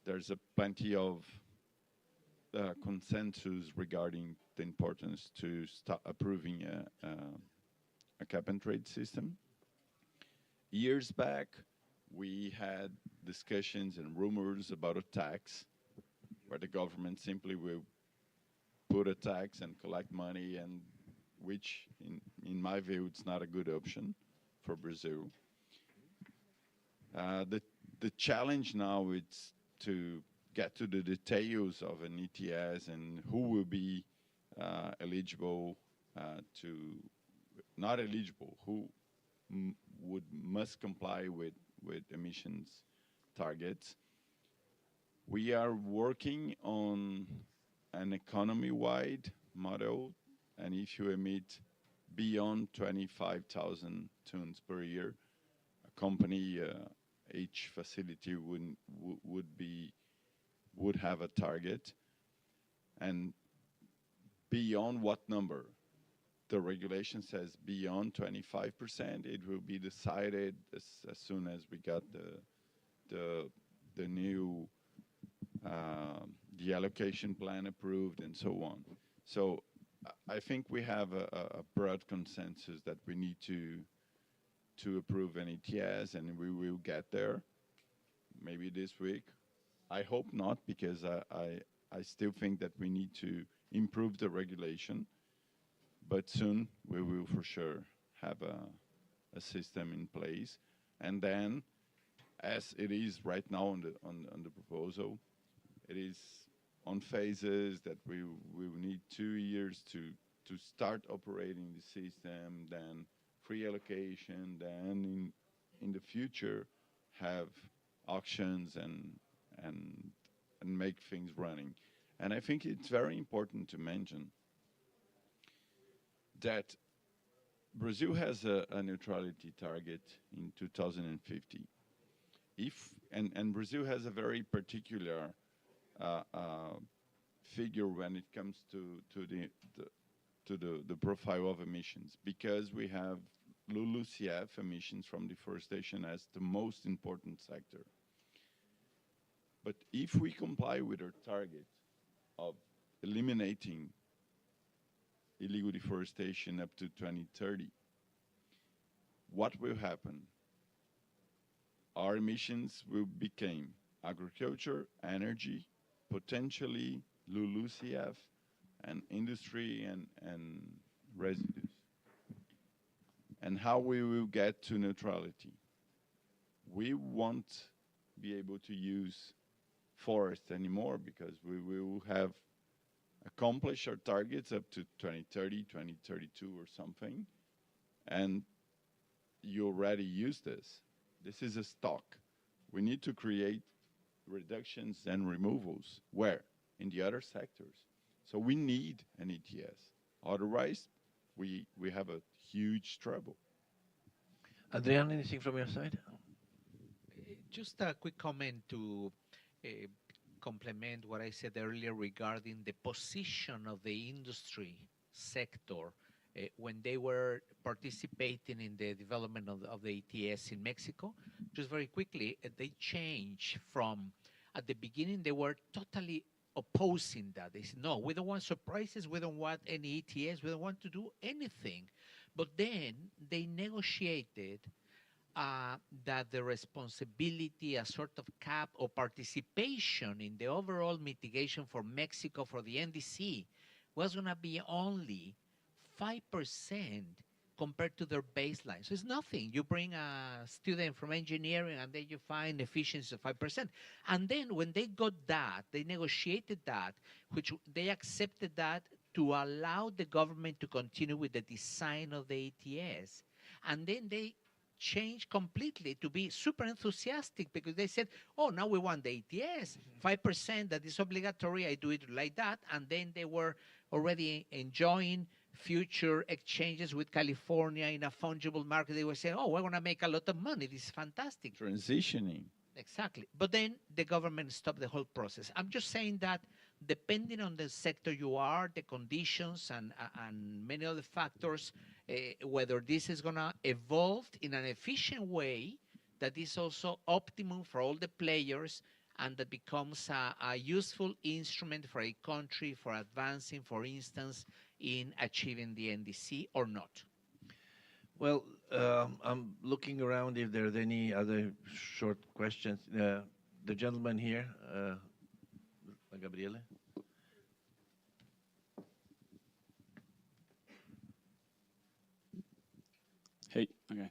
There's plenty of consensus regarding the importance to start approving a cap and trade system. Years back, we had discussions and rumors about a tax, where the government simply will put a tax and collect money, and which, in my view, it's not a good option for Brazil. The challenge now is to get to the details of an ETS and who will be eligible not eligible, who must comply with emissions targets. We are working on an economy-wide model, and if you emit beyond 25,000 tons per year, a company, each facility would have a target. And beyond what number? The regulation says beyond 25%. It will be decided as soon as we got the new the allocation plan approved and so on. So I think we have a broad consensus that we need to approve an ETS, and we will get there maybe this week. I hope not, because I still think that we need to improve the regulation, but soon we will for sure have a system in place. And then, as it is right now on the proposal, it is on phases that we will need 2 years to start operating the system, then free allocation, then in the future have auctions and make things running. And I think it's very important to mention that Brazil has a neutrality target in 2050. And Brazil has a very particular figure when it comes to the profile of emissions, because we have LULUCF emissions from deforestation as the most important sector. But if we comply with our target of eliminating illegal deforestation up to 2030, what will happen? Our emissions will become agriculture, energy, potentially LULUCF, and industry and residues. And how we will get to neutrality? We won't be able to use forest anymore, because we will have accomplished our targets up to 2030, 2032 or something. And you already use this. This is a stock. We need to create reductions and removals. Where? In the other sectors. So we need an ETS. Otherwise, we have a huge trouble. Adrian, anything from your side? Just a quick comment to complement what I said earlier regarding the position of the industry sector when they were participating in the development of the ETS in Mexico. Just very quickly, they changed from, at the beginning, they were totally opposing that. They said, no, we don't want surprises, we don't want any ETS, we don't want to do anything. But then they negotiated that the responsibility, a sort of cap or participation in the overall mitigation for Mexico, for the NDC, was going to be only 5% compared to their baseline. So it's nothing. You bring a student from engineering and then you find efficiency of 5%. And then when they got that, they negotiated that, which they accepted that to allow the government to continue with the design of the ATS. And then they changed completely to be super enthusiastic because they said, oh, now we want the ATS, 5% that is obligatory, I do it like that. And then they were already enjoying future exchanges with California in a fungible market. They were saying, oh, we're going to make a lot of money. This is fantastic. Transitioning. Exactly. But then the government stopped the whole process. I'm just saying that depending on the sector you are, the conditions and many other factors, whether this is going to evolve in an efficient way that is also optimum for all the players and that becomes a useful instrument for a country for advancing, for instance, in achieving the NDC or not. Well, I'm looking around if there's any other short questions. The gentleman here, Gabriele. Hey, okay.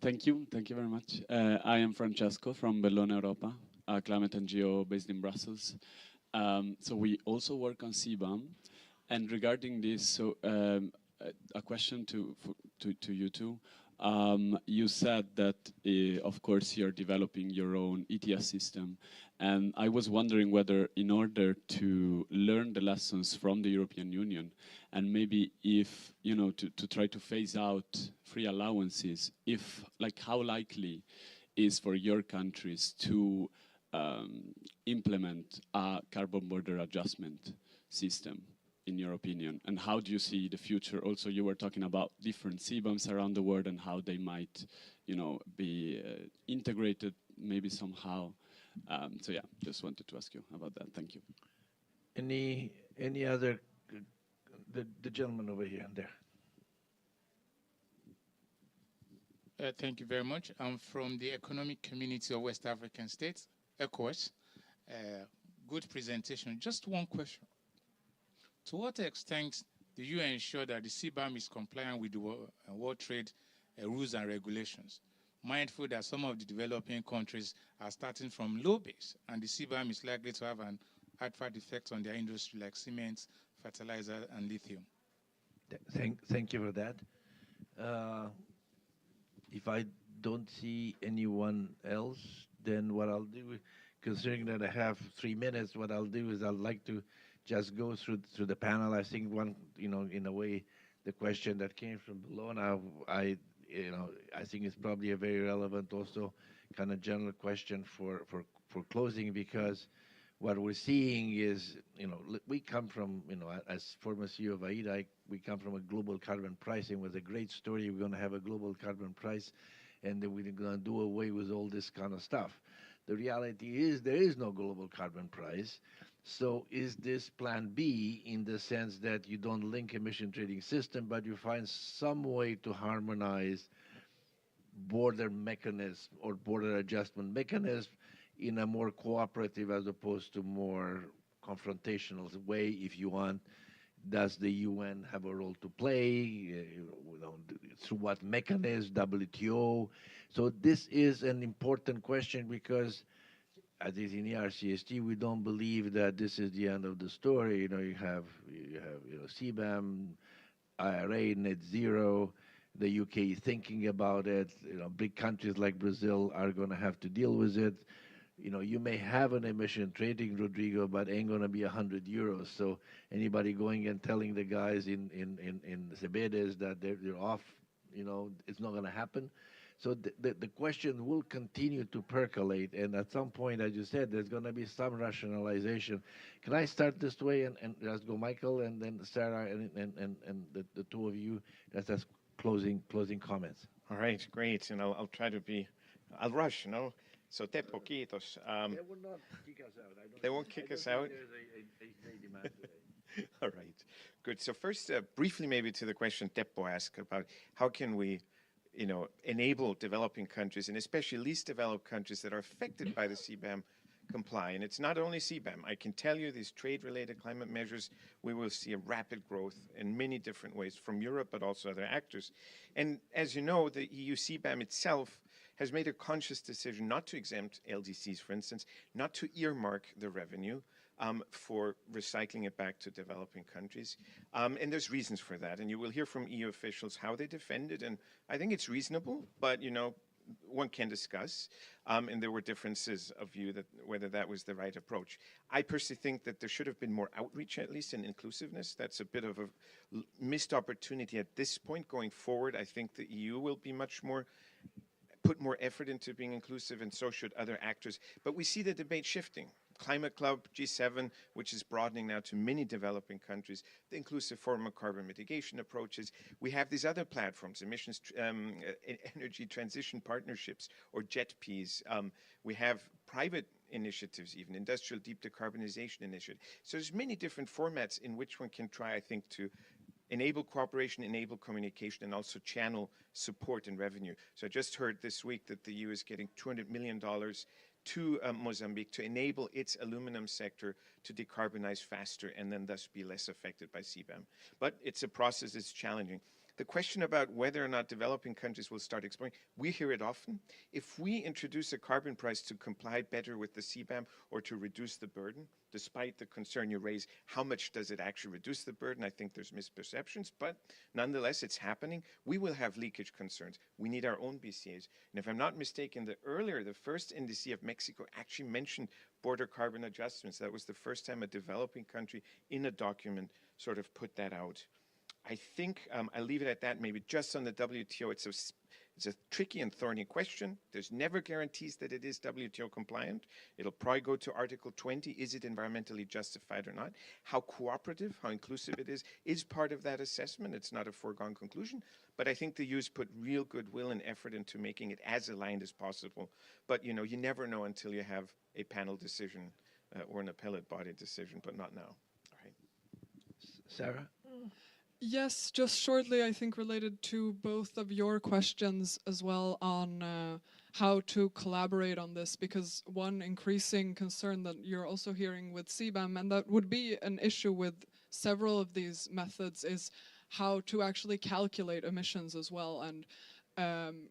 Thank you very much. I am Francesco from Bellona Europa, a climate NGO based in Brussels. So we also work on CBAM. And regarding this, so a question to you two. You said that, of course, you're developing your own ETS system. And I was wondering whether in order to learn the lessons from the European Union and maybe if, you know, to try to phase out free allowances, if, like, how likely is for your countries to implement a carbon border adjustment system, in your opinion? And how do you see the future? Also, you were talking about different CBAMs around the world and how they might, you know, be integrated maybe somehow. So yeah, just wanted to ask you about that. Thank you. Any other? The gentleman over here and there. Thank you very much. I'm from the Economic Community of West African States, ECOWAS. Good presentation. Just one question. To what extent do you ensure that the CBAM is compliant with the World Trade rules and regulations? Mindful that some of the developing countries are starting from low base, and the CBAM is likely to have an adverse effect on their industry like cement, fertilizer, and lithium. Thank you for that. If I don't see anyone else, then what I'll do, considering that I have 3 minutes, what I'll do is I'd like to just go through the panel. I think one, you know, in a way, the question that came from Bologna, I think it's probably a very relevant, also kind of general question for closing, because what we're seeing is, you know, we come from, you know, as former CEO of AIDA, we come from a global carbon pricing with a great story. We're going to have a global carbon price, and then we're going to do away with all this kind of stuff. The reality is there is no global carbon price. So is this plan B in the sense that you don't link emission trading system, but you find some way to harmonize border mechanism or border adjustment mechanism in a more cooperative as opposed to more confrontational way, if you want? Does the UN have a role to play? Through what mechanism? WTO? So this is an important question because, as is in the RCST, we don't believe that this is the end of the story. You know, you have CBAM, IRA, net zero. The UK is thinking about it. You know, big countries like Brazil are going to have to deal with it. You know, you may have an emission trading, Rodrigo, but ain't going to be 100 euros. So anybody going and telling the guys in CBAM that they're off, you know, it's not going to happen. So the question will continue to percolate, and at some point, as you said, there's going to be some rationalization. Can I start this way, and let's go Michael, and then Sarah, and the two of you, that's closing comments. All right, great, and I'll try to be, I'll rush, you know. So te poquitos. They will not kick us out. They won't kick us out? There's a demand today. All right, good. So first, briefly maybe to the question Teppo asked about how can we, you know, enable developing countries, and especially least developed countries that are affected by the CBAM comply. And it's not only CBAM. I can tell you these trade-related climate measures, we will see a rapid growth in many different ways from Europe, but also other actors. And as you know, the EU CBAM itself has made a conscious decision not to exempt LDCs, for instance, not to earmark the revenue for recycling it back to developing countries. And there's reasons for that. And you will hear from EU officials how they defend it. And I think it's reasonable, but, you know, one can discuss, and there were differences of view that whether that was the right approach. I personally think that there should have been more outreach, at least, and inclusiveness. That's a bit of a missed opportunity at this point. Going forward, I think the EU will be much more, put more effort into being inclusive, and so should other actors. But we see the debate shifting. Climate Club, G7, which is broadening now to many developing countries, the inclusive forum of carbon mitigation approaches. We have these other platforms, emissions, energy transition partnerships, or JETPs. We have private initiatives, even industrial deep decarbonization initiative. So there's many different formats in which one can try, I think, to enable cooperation, enable communication, and also channel support and revenue. So I just heard this week that the EU is getting $200 million to Mozambique to enable its aluminum sector to decarbonize faster and then thus be less affected by CBAM. But it's a process that's challenging. The question about whether or not developing countries will start exploring, we hear it often. If we introduce a carbon price to comply better with the CBAM or to reduce the burden, despite the concern you raise, how much does it actually reduce the burden? I think there's misperceptions, but nonetheless, it's happening. We will have leakage concerns. We need our own BCAs. And if I'm not mistaken, the first NDC of Mexico actually mentioned border carbon adjustments. That was the first time a developing country in a document sort of put that out. I think I'll leave it at that. Maybe just on the WTO, it's a tricky and thorny question. There's never guarantees that it is WTO compliant. It'll probably go to Article 20. Is it environmentally justified or not? How cooperative, how inclusive it is part of that assessment. It's not a foregone conclusion. But I think the EU's put real goodwill and effort into making it as aligned as possible. But, you know, you never know until you have a panel decision or an appellate body decision, but not now. All right. Sarah? Yes, just shortly, I think related to both of your questions as well on how to collaborate on this, because one increasing concern that you're also hearing with CBAM, and that would be an issue with several of these methods, is how to actually calculate emissions as well, and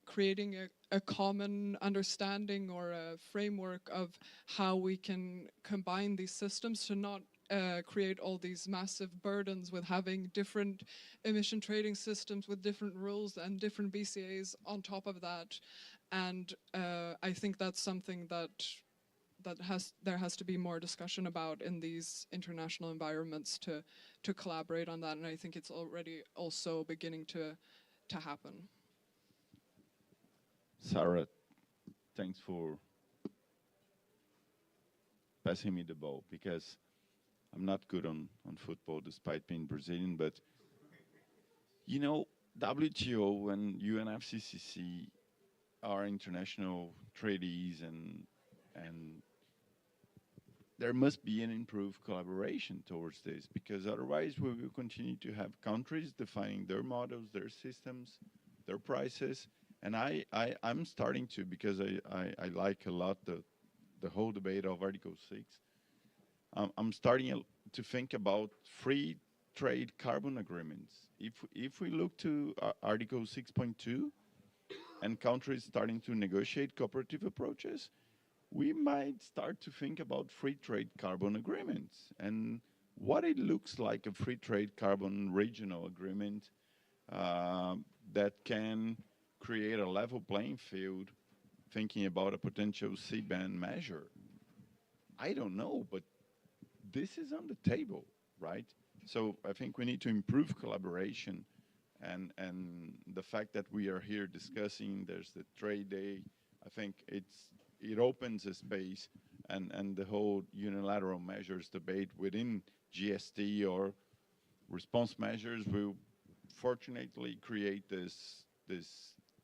creating a common understanding or a framework of how we can combine these systems to not create all these massive burdens with having different emission trading systems with different rules and different BCAs on top of that. And I think that's something that there has to be more discussion about in these international environments to collaborate on that. And I think it's already also beginning to happen. Sarah, thanks for passing me the ball, because I'm not good on football despite being Brazilian, but you know, WTO and UNFCCC are international treaties, and there must be an improved collaboration towards this, because otherwise we will continue to have countries defining their models, their systems, their prices. And I'm starting to, because I like a lot the whole debate of Article 6. I'm starting to think about free trade carbon agreements. If we look to Article 6.2 and countries starting to negotiate cooperative approaches, we might start to think about free trade carbon agreements and what it looks like a free trade carbon regional agreement that can create a level playing field, thinking about a potential CBAM measure. I don't know, but this is on the table, right? So I think we need to improve collaboration, and the fact that we are here discussing, there's the trade day, I think it opens a space, and the whole unilateral measures debate within GST or response measures will fortunately create this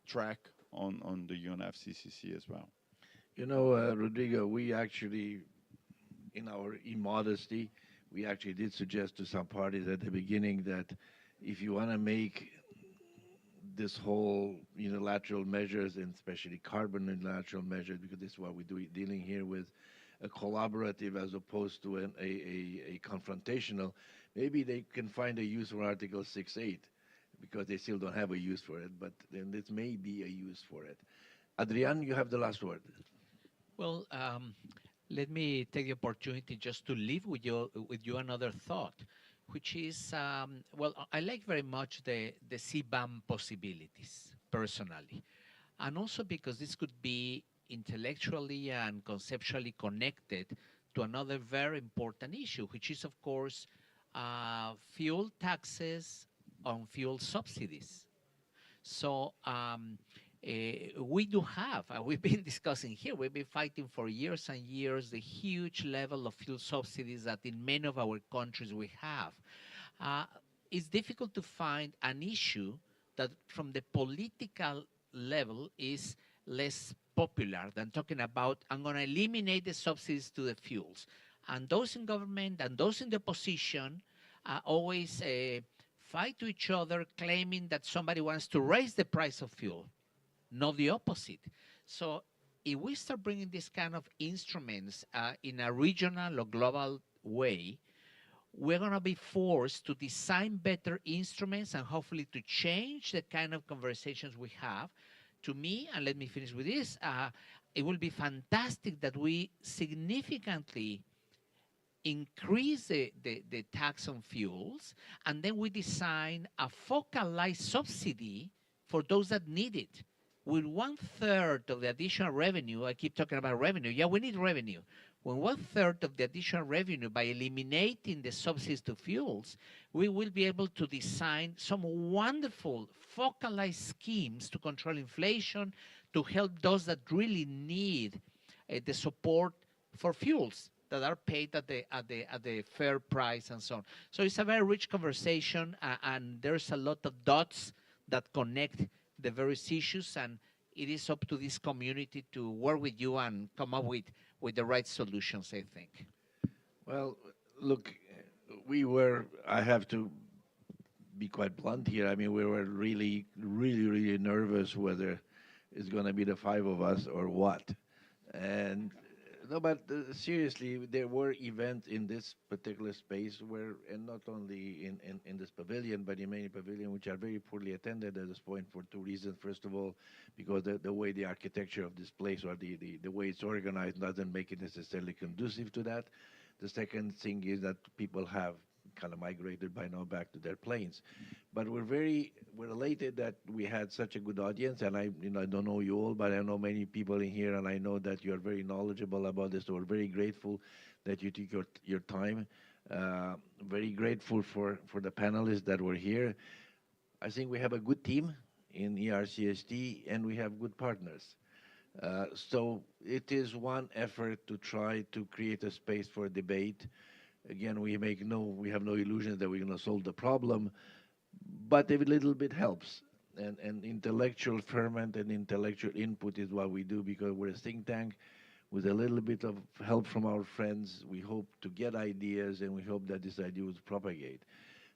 track on the UNFCCC as well. You know, Rodrigo, we actually, in our immodesty, we actually did suggest to some parties at the beginning that if you want to make this whole unilateral measures, and especially carbon unilateral measures, because this is what we're dealing here with, a collaborative as opposed to a confrontational, maybe they can find a use for Article 6.8 because they still don't have a use for it, but then this may be a use for it. Adrian, you have the last word. Well, let me take the opportunity just to leave with you another thought, which is, well, I like very much the CBAM possibilities, personally. And also because this could be intellectually and conceptually connected to another very important issue, which is, of course, fuel taxes on fuel subsidies. So we do have, we've been discussing here, we've been fighting for years and years the huge level of fuel subsidies that in many of our countries we have. It's difficult to find an issue that from the political level is less popular than talking about, I'm going to eliminate the subsidies to the fuels. And those in government and those in the opposition always fight to each other, claiming that somebody wants to raise the price of fuel, not the opposite. So if we start bringing this kind of instruments in a regional or global way, we're going to be forced to design better instruments and hopefully to change the kind of conversations we have. To me, and let me finish with this, it will be fantastic that we significantly increase the tax on fuels, and then we design a focalized subsidy for those that need it. With 1/3 of the additional revenue, I keep talking about revenue. Yeah, we need revenue. When 1/3 of the additional revenue, by eliminating the subsidies to fuels, we will be able to design some wonderful focalized schemes to control inflation, to help those that really need the support for fuels that are paid at the fair price and so on. So it's a very rich conversation, and there's a lot of dots that connect the various issues, and it is up to this community to work with you and come up with the right solutions, I think. Well, look, I have to be quite blunt here. I mean, we were really, really, really nervous whether it's going to be the five of us or what. And no, but seriously, there were events in this particular space where, and not only in this pavilion, but in many pavilions, which are very poorly attended at this point for two reasons. First of all, because the way the architecture of this place or the way it's organized doesn't make it necessarily conducive to that. The second thing is that people have kind of migrated by now back to their planes. But we're elated that we had such a good audience, and I don't know you all, but I know many people in here, and I know that you are very knowledgeable about this. So we're very grateful that you took your time. Very grateful for the panelists that were here. I think we have a good team in ERCST, and we have good partners. So it is one effort to try to create a space for debate. Again, we have no illusions that we're going to solve the problem, but a little bit helps. And intellectual ferment and intellectual input is what we do, because we're a think tank. With a little bit of help from our friends, we hope to get ideas, and we hope that this idea will propagate.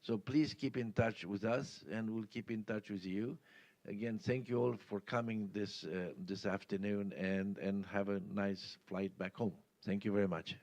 So please keep in touch with us, and we'll keep in touch with you. Again, thank you all for coming this afternoon, and have a nice flight back home. Thank you very much.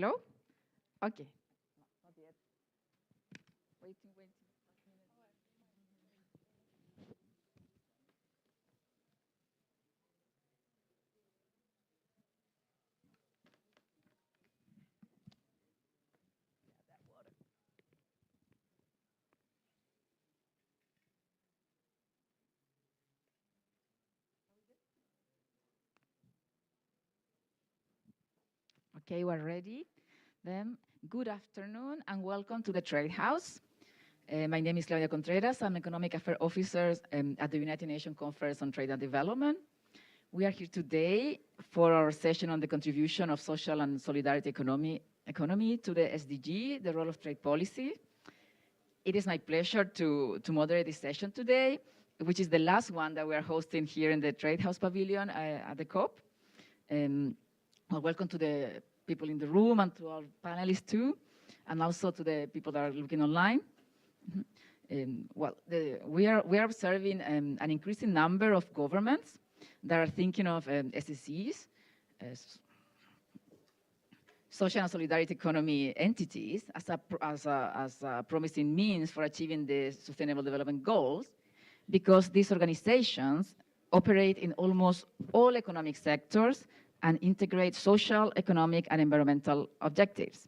Hello? Okay. Not yet. Waiting. Okay, we're ready. Then, good afternoon and welcome to the Trade House. My name is Claudia Contreras. I'm Economic Affairs Officer at the United Nations Conference on Trade and Development. We are here today for our session on the contribution of social and solidarity economy to the SDG, the role of trade policy. It is my pleasure to moderate this session today, which is the last one that we are hosting here in the Trade House Pavilion at the COP. Well, welcome to the people in the room and to our panelists too, and also to the people that are looking online. We are observing an increasing number of governments that are thinking of SDGs, social and solidarity economy entities, as a promising means for achieving the Sustainable Development Goals, because these organizations operate in almost all economic sectors and integrate social, economic, and environmental objectives.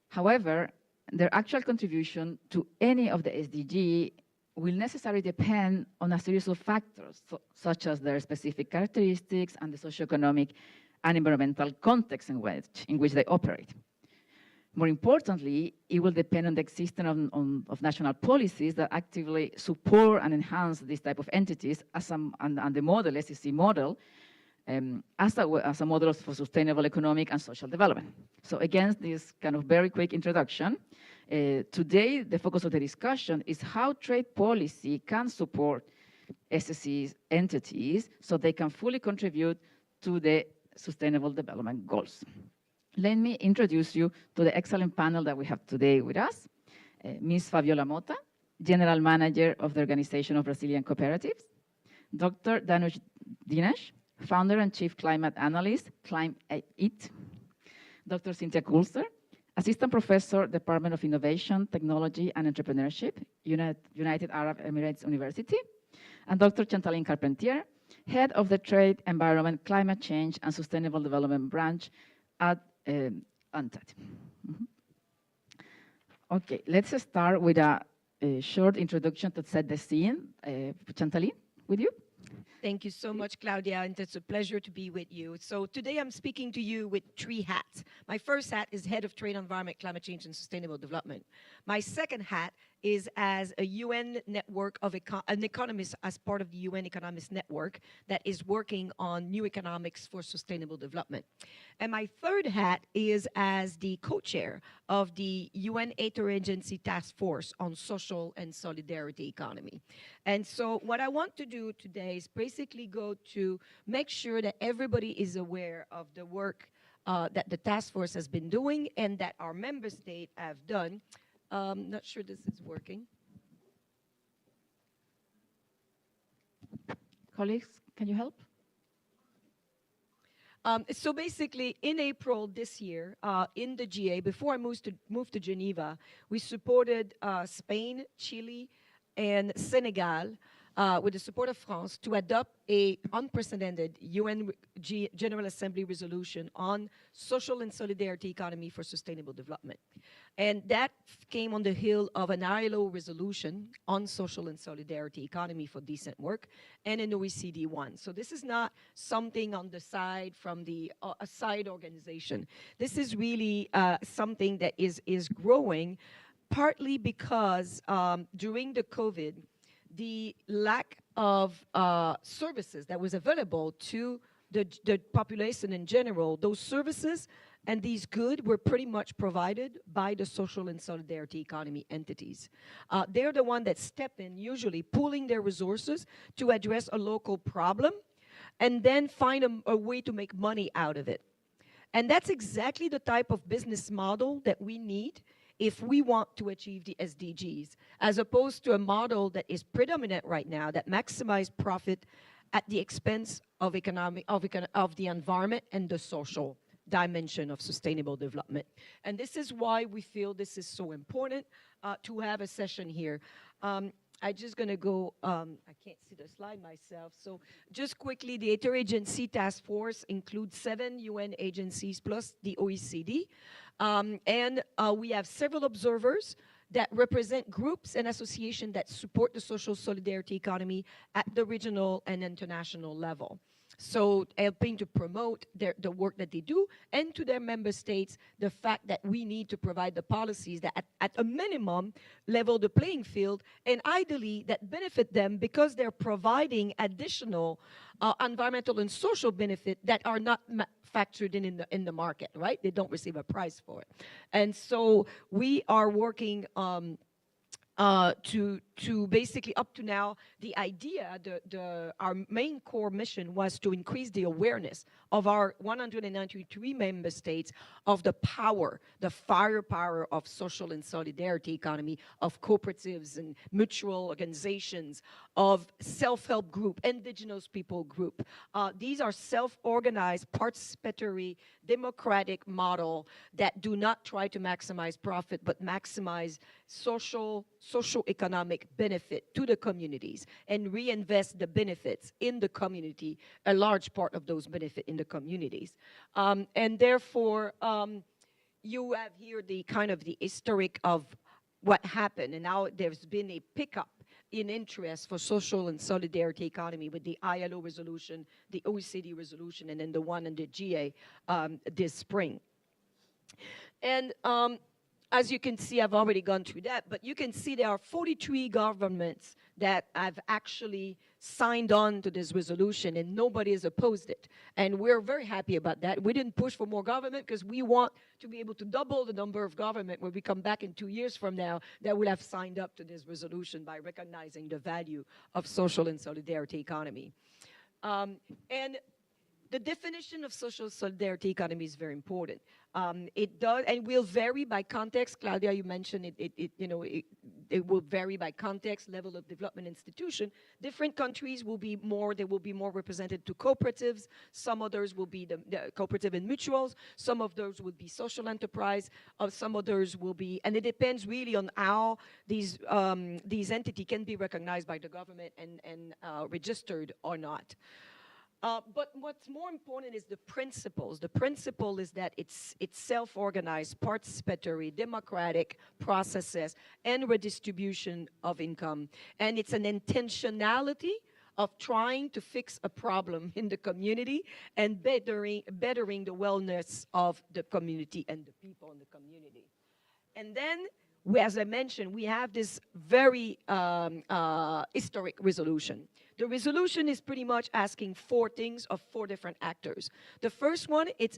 However, their actual contribution to any of the SDG will necessarily depend on a series of factors, such as their specific characteristics and the socioeconomic and environmental context in which they operate. More importantly, it will depend on the existence of national policies that actively support and enhance these type of entities and the model, SEC model, as a model for sustainable economic and social development. So against this kind of very quick introduction, today the focus of the discussion is how trade policy can support SSC's entities so they can fully contribute to the Sustainable Development Goals. Let me introduce you to the excellent panel that we have today with us. Ms. Fabiola Mota, General Manager of the Organization of Brazilian Cooperatives. Dr. Danush Dinesh, Founder and Chief Climate Analyst, Climate. Dr. Cynthia Coulter, Assistant Professor, Department of Innovation, Technology and Entrepreneurship, United Arab Emirates University. And Dr. Chantaline Carpentier, Head of the Trade, Environment, Climate Change and Sustainable Development Branch at UNCTAD. Okay, let's start with a short introduction to set the scene. Chantaline, with you. Thank you so much, Claudia, and it's a pleasure to be with you. So today I'm speaking to you with 3 hats. My first hat is Head of Trade, Environment, Climate Change, and Sustainable Development. My second hat is as a UN network of an economist as part of the UN Economist Network that is working on new economics for sustainable development. And my third hat is as the co-chair of the UN Interagency Task Force on Social and Solidarity Economy. And so what I want to do today is basically go to make sure that everybody is aware of the work that the task force has been doing and that our member states have done. Not sure this is working. Colleagues, can you help? So basically, in April this year, in the GA, before I moved to Geneva, we supported Spain, Chile, and Senegal with the support of France to adopt a unprecedented UN General Assembly resolution on social and solidarity economy for sustainable development. And that came on the hill of an ILO resolution on social and solidarity economy for decent work and an OECD one. So this is not something on the side from a side organization. This is really something that is growing, partly because during the COVID, the lack of services that was available to the population in general, those services and these goods were pretty much provided by the social and solidarity economy entities. They're the one that step in, usually pooling their resources to address a local problem and then find a way to make money out of it. And that's exactly the type of business model that we need if we want to achieve the SDGs, as opposed to a model that is predominant right now that maximizes profit at the expense of the environment and the social dimension of sustainable development. And this is why we feel this is so important to have a session here. I'm just going to go, I can't see the slide myself. So just quickly, the Interagency Task Force includes 7 UN agencies plus the OECD. And we have several observers that represent groups and associations that support the social solidarity economy at the regional and international level. So helping to promote the work that they do, and to their member states, the fact that we need to provide the policies that at a minimum level the playing field, and ideally that benefit them because they're providing additional environmental and social benefit that are not factored in the market, right? They don't receive a price for it. And so we are working to basically, up to now, the idea, our main core mission was to increase the awareness of our 193 member states of the power, the firepower of social and solidarity economy, of cooperatives and mutual organizations, of self-help group, indigenous people group. These are self-organized, participatory, democratic model that do not try to maximize profit, but maximize socio-economic benefit to the communities and reinvest the benefits in the community, a large part of those benefits in the communities. And therefore, you have here the kind of the historic of what happened, and now there's been a pickup in interest for social and solidarity economy with the ILO resolution, the OECD resolution, and then the one in the GA this spring. And as you can see, I've already gone through that, but you can see there are 43 governments that have actually signed on to this resolution, and nobody has opposed it. And we're very happy about that. We didn't push for more government because we want to be able to double the number of government when we come back in 2 years from now that will have signed up to this resolution by recognizing the value of social and solidarity economy. And the definition of social solidarity economy is very important. It does, and will vary by context. Claudia, you mentioned it will vary by context, level of development, institution. Different countries will be more, they will be more represented to cooperatives. Some others will be the cooperative and mutuals. Some of those would be social enterprise. Some others will be, and it depends really on how these entities can be recognized by the government and registered or not. But what's more important is the principles. The principle is that it's self-organized, participatory, democratic processes and redistribution of income. And it's an intentionality of trying to fix a problem in the community and bettering the wellness of the community and the people in the community. And then, as I mentioned, we have this very historic resolution. The resolution is pretty much asking 4 things of 4 different actors. The first one, it's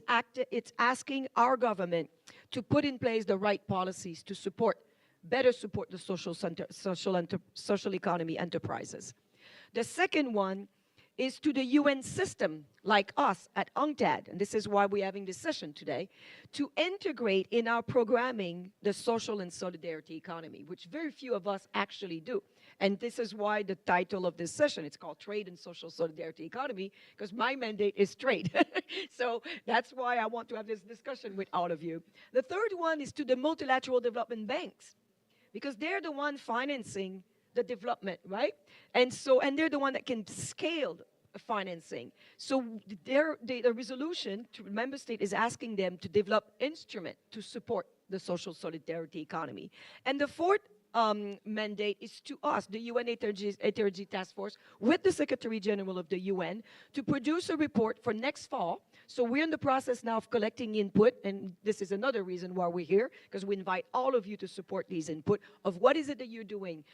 asking our government to put in place the right policies to better support the social economy enterprises. The second one is to the UN system, like us at UNCTAD, and this is why we're having this session today, to integrate in our programming the social and solidarity economy, which very few of us actually do. And this is why the title of this session, it's called Trade and Social Solidarity Economy, because my mandate is trade. So that's why I want to have this discussion with all of you. The third one is to the multilateral development banks, because they're the one financing the development, right? And they're the one that can scale financing. So the resolution to member state is asking them to develop instrument to support the social solidarity economy. And the fourth mandate is to us, the UNCTAD Task Force, with the Secretary General of the UN, to produce a report for next fall. So we're in the process now of collecting input, and this is another reason why we're here, because we invite all of you to support these input of what is it that you're doing,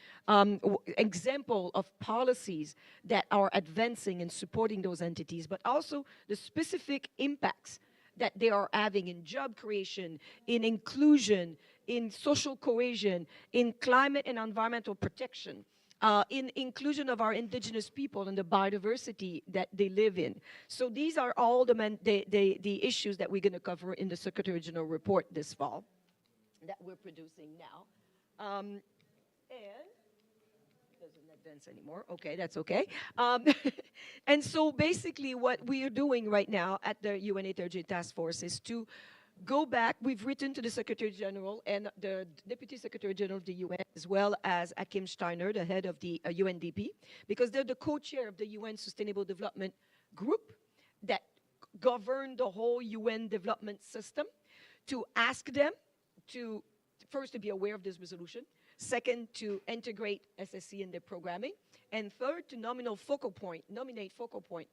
example of policies that are advancing and supporting those entities, but also the specific impacts that they are having in job creation, in inclusion, in social cohesion, in climate and environmental protection, in inclusion of our indigenous people and the biodiversity that they live in. So these are all the issues that we're going to cover in the Secretary General report this fall that we're producing now. And Doesn't advance anymore. Okay, that's okay. And so basically what we are doing right now at the UNCTAD Task Force is to go back. We've written to the Secretary General and the Deputy Secretary General of the UN, as well as Akim Steiner, the head of the UNDP, because they're the co-chair of the UN Sustainable Development Group that govern the whole UN development system, to ask them to, first, to be aware of this resolution, second, to integrate SSC in their programming, and third, to nominate focal point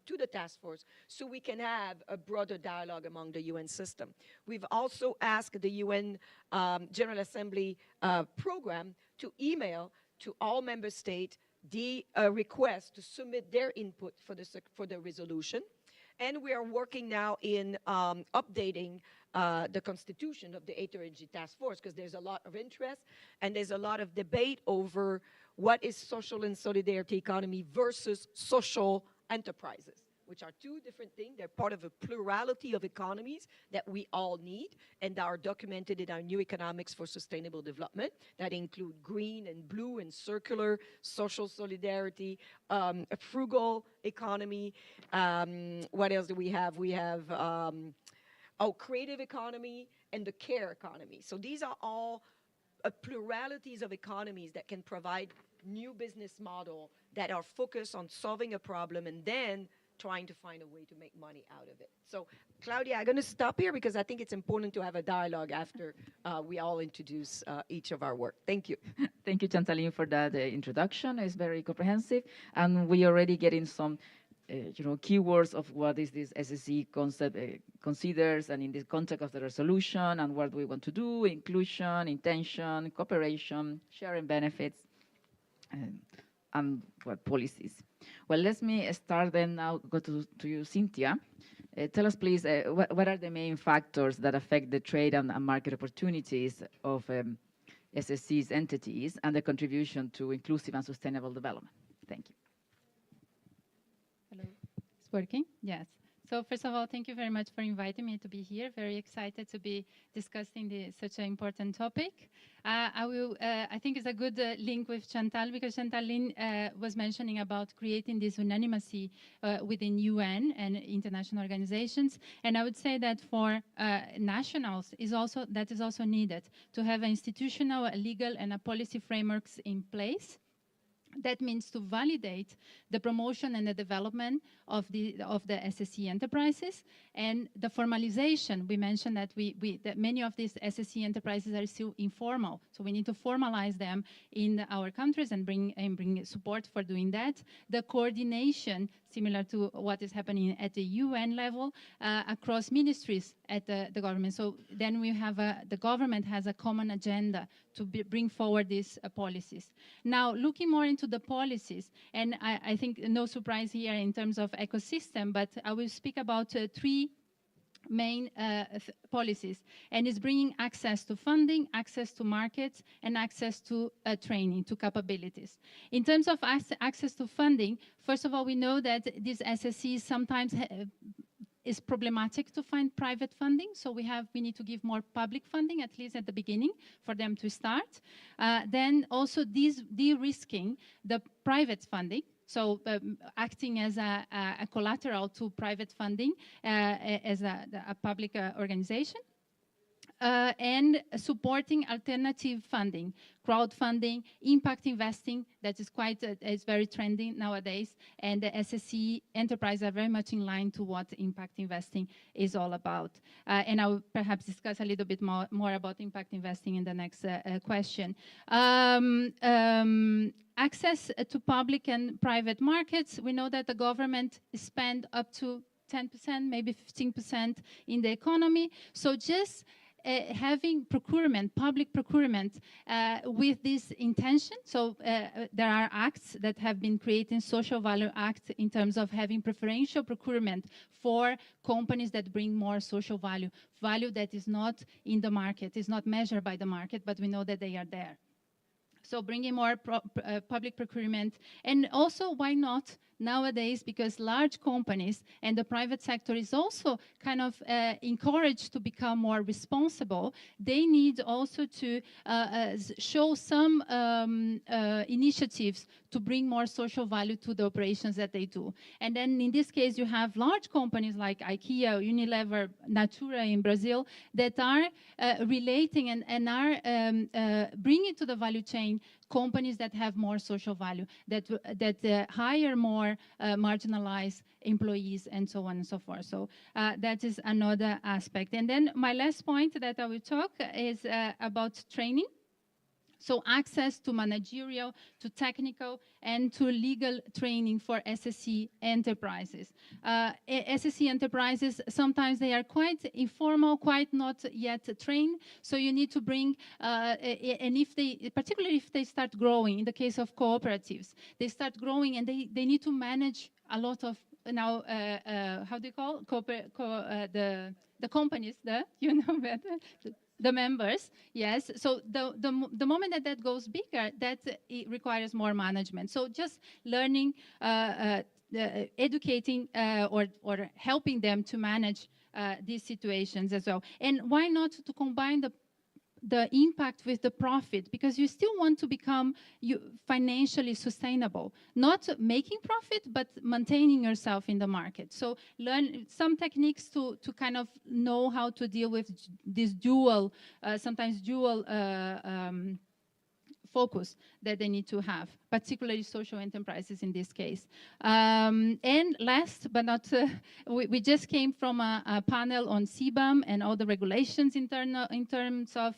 to the task force so we can have a broader dialogue among the UN system. We've also asked the UN General Assembly program to email to all member states the request to submit their input for the resolution. And we are working now in updating the constitution of the HRG task force, because there's a lot of interest and there's a lot of debate over what is social and solidarity economy versus social enterprises, which are two different things. They're part of a plurality of economies that we all need and are documented in our new economics for sustainable development that include green and blue and circular, social solidarity, a frugal economy. What else do we have? We have creative economy and the care economy. So these are all pluralities of economies that can provide new business model that are focused on solving a problem and then trying to find a way to make money out of it. So, Claudia, I'm going to stop here because I think it's important to have a dialogue after we all introduce each of our work. Thank you. Thank you, Chantaline, for that introduction. It's very comprehensive, and we already getting some keywords of what is this SSE concept considers, and in the context of the resolution, and what we want to do: inclusion, intention, cooperation, sharing benefits, and what policies. Well, let me start then. Now go to you, Cynthia. Tell us, please, what are the main factors that affect the trade and market opportunities of SSC's entities and the contribution to inclusive and sustainable development? Thank you. Hello, it's working? Yes. So first of all, thank you very much for inviting me to be here. Very excited to be discussing such an important topic. I think it's a good link with Chantal, because Chantaline was mentioning about creating this unanimity within UN and international organizations. And I would say that for nationals, that is also needed to have an institutional, a legal, and a policy frameworks in place. That means to validate the promotion and the development of the SSE enterprises, and the formalization. We mentioned that that many of these SSE enterprises are still informal, so we need to formalize them in our countries and bring support for doing that. The coordination, similar to what is happening at the UN level, across ministries at the government. So then we have the government has a common agenda to bring forward these policies. Now, looking more into the policies, and I think no surprise here in terms of ecosystem, but I will speak about three main policies, and it's bringing access to funding, access to markets, and access to training, to capabilities. In terms of access to funding, first of all, we know that these SSCs sometimes is problematic to find private funding, so we need to give more public funding, at least at the beginning, for them to start. Then also de-risking the private funding, so acting as a collateral to private funding as a public organization. And supporting alternative funding, crowdfunding, impact investing, that is is very trendy nowadays, and the SSE enterprise are very much in line to what impact investing is all about. And I will perhaps discuss a little bit more about impact investing in the next question. Access to public and private markets. We know that the government spend up to 10%, maybe 15% in the economy. So just having procurement, public procurement with this intention. So there are acts that have been created, social value act, in terms of having preferential procurement for companies that bring more social value, value that is not in the market, is not measured by the market, but we know that they are there. So bringing more public procurement, and also, why not, nowadays, because large companies and the private sector is also kind of encouraged to become more responsible, they need also to show some initiatives to bring more social value to the operations that they do. And then in this case, you have large companies like IKEA, Unilever, Natura in Brazil that are relating and are bringing to the value chain companies that have more social value, that hire more marginalized employees, and so on and so forth. So that is another aspect. And then my last point that I will talk is about training. So access to managerial, to technical, and to legal training for SSE enterprises. SSE enterprises, sometimes they are quite informal, quite not yet trained. So you need to bring, and if they, particularly if they start growing, in the case of cooperatives, they start growing and they need to manage a lot of, now, how do you call the companies, you know better, the members, yes. So the moment that goes bigger, that it requires more management. So just learning, educating, or helping them to manage these situations as well. And why not to combine the impact with the profit, because you still want to become financially sustainable, not making profit, but maintaining yourself in the market. So learn some techniques to kind of know how to deal with this dual, sometimes dual focus that they need to have, particularly social enterprises in this case. And last but not, we just came from a panel on CBAM and all the regulations in terms of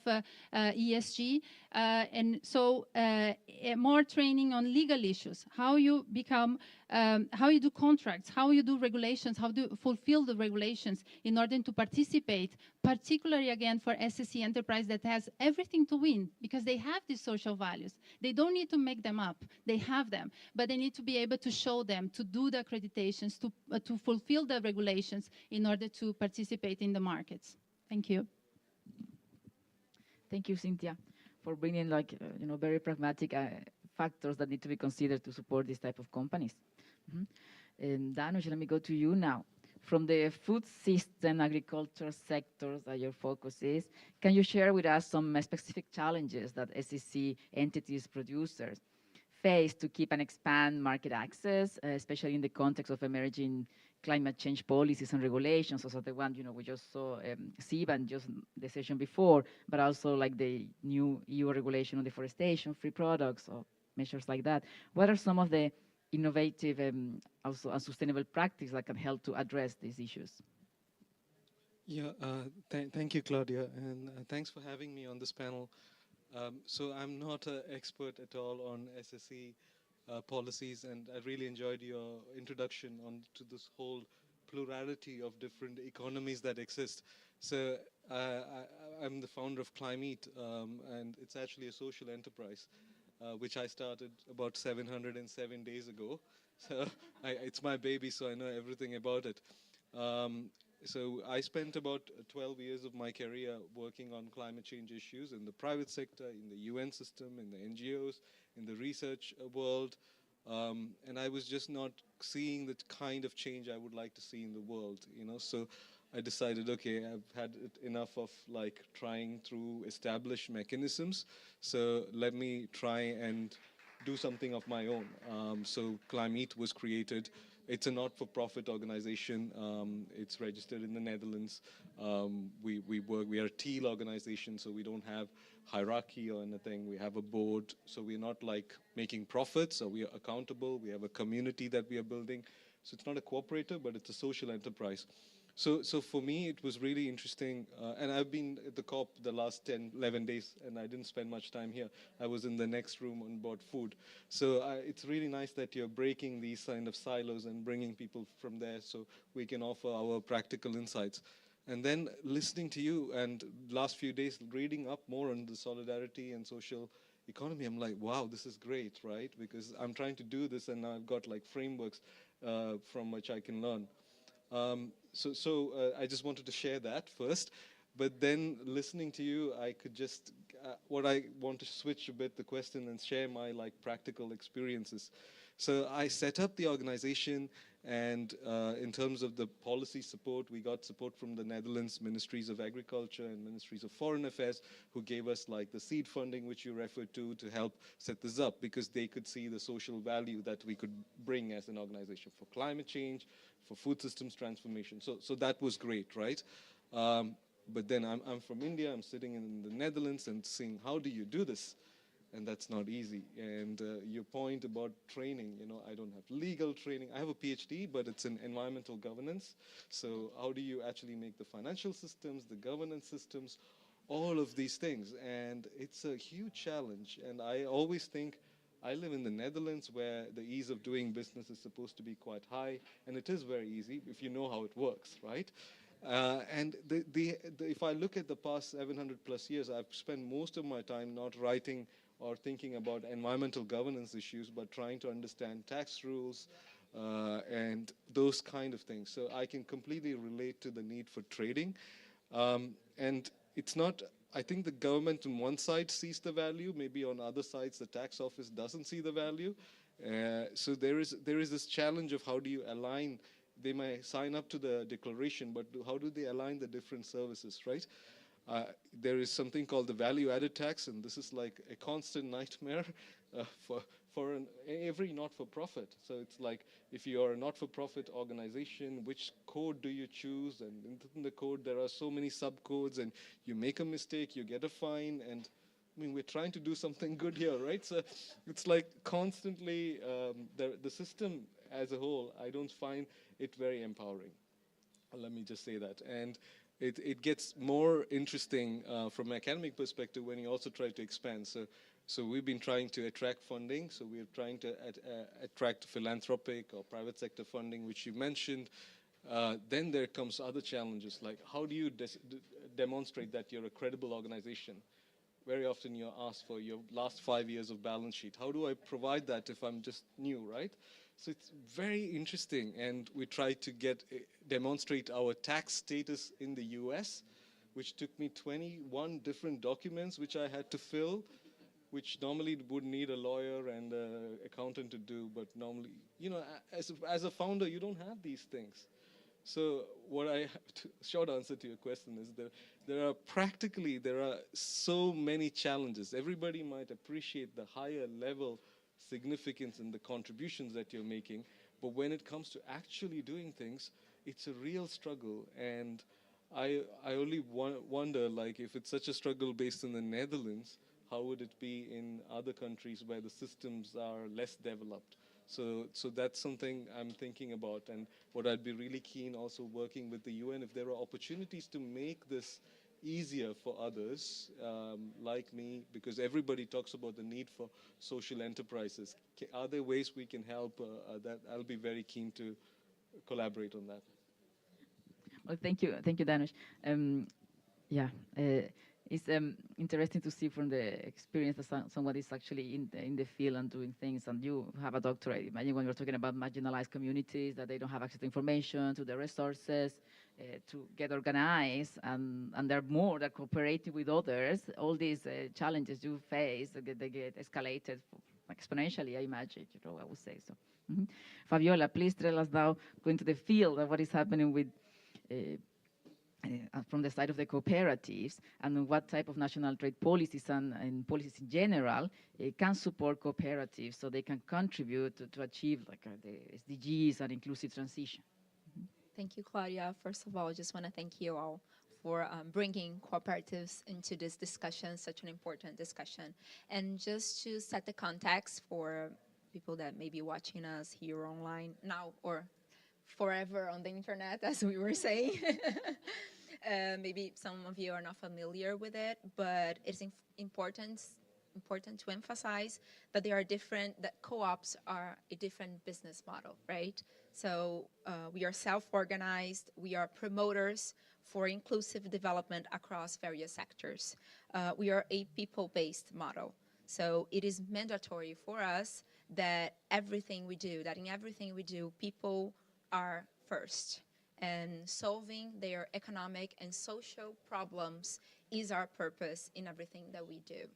ESG. And so more training on legal issues, how you become, how you do contracts, how you do regulations, how to fulfill the regulations in order to participate, particularly again for SSE enterprise that has everything to win because they have these social values. They don't need to make them up, they have them, but they need to be able to show them, to do the accreditations, to fulfill the regulations in order to participate in the markets. Thank you. Thank you, Cynthia, for bringing very pragmatic factors that need to be considered to support this type of companies. And Danush, let me go to you now. From the food system, agriculture sectors that your focus is, can you share with us some specific challenges that SEC entities, producers face to keep and expand market access, especially in the context of emerging climate change policies and regulations, also the one we just saw CBAM just the session before, but also like the new EU regulation on deforestation, free products, or measures like that. What are some of the innovative also sustainable practices that can help to address these issues? Yeah, thank you, Claudia, and thanks for having me on this panel. So I'm not an expert at all on SSE policies, and I really enjoyed your introduction to this whole plurality of different economies that exist. So I'm the founder of Climate, and it's actually a social enterprise, which I started about 707 days ago. So it's my baby, so I know everything about it. So I spent about 12 years of my career working on climate change issues in the private sector, in the UN system, in the NGOs, in the research world. And I was just not seeing the kind of change I would like to see in the world, So I decided, okay, I've had enough of like trying through established mechanisms. So let me try and do something of my own. So Climate was created. It's a not-for-profit organization. It's registered in the Netherlands. We are a teal organization, so we don't have hierarchy or anything. We have a board, so we're not like making profits, so we are accountable. We have a community that we are building. So it's not a cooperative, but it's a social enterprise. So for me, it was really interesting. And I've been at the COP the last 10, 11 days, and I didn't spend much time here. I was in the next room on board food. So it's really nice that you're breaking these kind of silos and bringing people from there so we can offer our practical insights. And then listening to you and last few days, reading up more on the solidarity and social economy, I'm like, wow, this is great, right? Because I'm trying to do this, and now I've got like frameworks from which I can learn. So I just wanted to share that first, but then listening to you, what I want to switch a bit the question and share my like practical experiences. So I set up the organization, and in terms of the policy support, we got support from the Netherlands Ministries of Agriculture and Ministries of Foreign Affairs, who gave us like the seed funding, which you referred to help set this up, because they could see the social value that we could bring as an organization for climate change, for food systems transformation. So that was great, right? But then I'm from India, I'm sitting in the Netherlands and seeing how do you do this? And that's not easy. And your point about training, you know, I don't have legal training. I have a PhD, but it's in environmental governance. So how do you actually make the financial systems, the governance systems, all of these things? And it's a huge challenge. And I always think, I live in the Netherlands, where the ease of doing business is supposed to be quite high, and it is very easy if you know how it works, right? And if I look at the past 700 plus years, I've spent most of my time not writing or thinking about environmental governance issues, but trying to understand tax rules and those kind of things. So I can completely relate to the need for trading. And it's not, I think the government on one side sees the value, maybe on other sides the tax office doesn't see the value. So there is this challenge of how do you align. They may sign up to the declaration, but how do they align the different services, right? There is something called the value-added tax, and this is like a constant nightmare for every not-for-profit. So it's like, if you are a not-for-profit organization, which code do you choose? And in the code, there are so many subcodes, and you make a mistake, you get a fine, and I mean, we're trying to do something good here, right? So it's like constantly, the system as a whole, I don't find it very empowering. Let me just say that. And it gets more interesting from an academic perspective when you also try to expand. So we've been trying to attract funding. So we're trying to attract philanthropic or private sector funding, which you mentioned. Then there comes other challenges, like how do you demonstrate that you're a credible organization? Very often you're asked for your last 5 years of balance sheet. How do I provide that if I'm just new, right? So it's very interesting, and we try to demonstrate our tax status in the US, which took me 21 different documents which I had to fill, which normally would need a lawyer and an accountant to do, but normally, you know, as a founder, you don't have these things. So what I have to, short answer to your question is that there are so many challenges. Everybody might appreciate the higher level significance in the contributions that you're making, but when it comes to actually doing things, it's a real struggle. And I only wonder, like, if it's such a struggle based in the Netherlands, how would it be in other countries where the systems are less developed? So that's something I'm thinking about, and what I'd be really keen also working with the UN, if there are opportunities to make this easier for others like me, because everybody talks about the need for social enterprises. Are there ways we can help that? I'll be very keen to collaborate on that. Well, thank you, Danush. It's interesting to see from the experience that somebody is actually in the field and doing things, and you have a doctorate. Imagine when you're talking about marginalized communities, that they don't have access to information, to the resources, to get organized, and they're cooperating with others. All these challenges you face, they get escalated exponentially, I imagine, I would say so. Fabiola, please tell us now, going to the field of what is happening with from the side of the cooperatives, and what type of national trade policies and policies in general can support cooperatives so they can contribute to achieve like the SDGs and inclusive transition. Thank you, Claudia. First of all, I just want to thank you all for bringing cooperatives into this discussion, such an important discussion. And just to set the context for people that may be watching us here online now or forever on the internet, as we were saying. Maybe some of you are not familiar with it, but it's important to emphasize that that co-ops are a different business model, right? So we are self-organized, we are promoters for inclusive development across various sectors. We are a people-based model. So it is mandatory for us that in everything we do, people are first. And solving their economic and social problems is our purpose in everything that we do.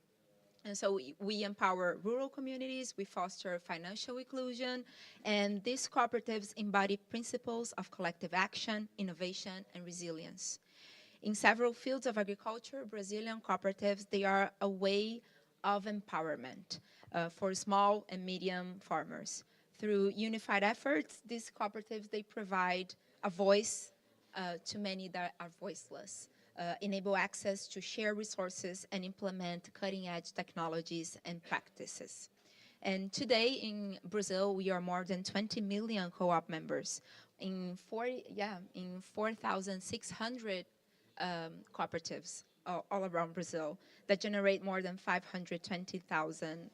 And so we empower rural communities, we foster financial inclusion, and these cooperatives embody principles of collective action, innovation, and resilience. In several fields of agriculture, Brazilian cooperatives, they are a way of empowerment for small and medium farmers. Through unified efforts, these cooperatives, they provide a voice to many that are voiceless, enable access to share resources, and implement cutting-edge technologies and practices. And today in Brazil, we are more than 20 million co-op members in 4,600 cooperatives all around Brazil that generate more than 520,000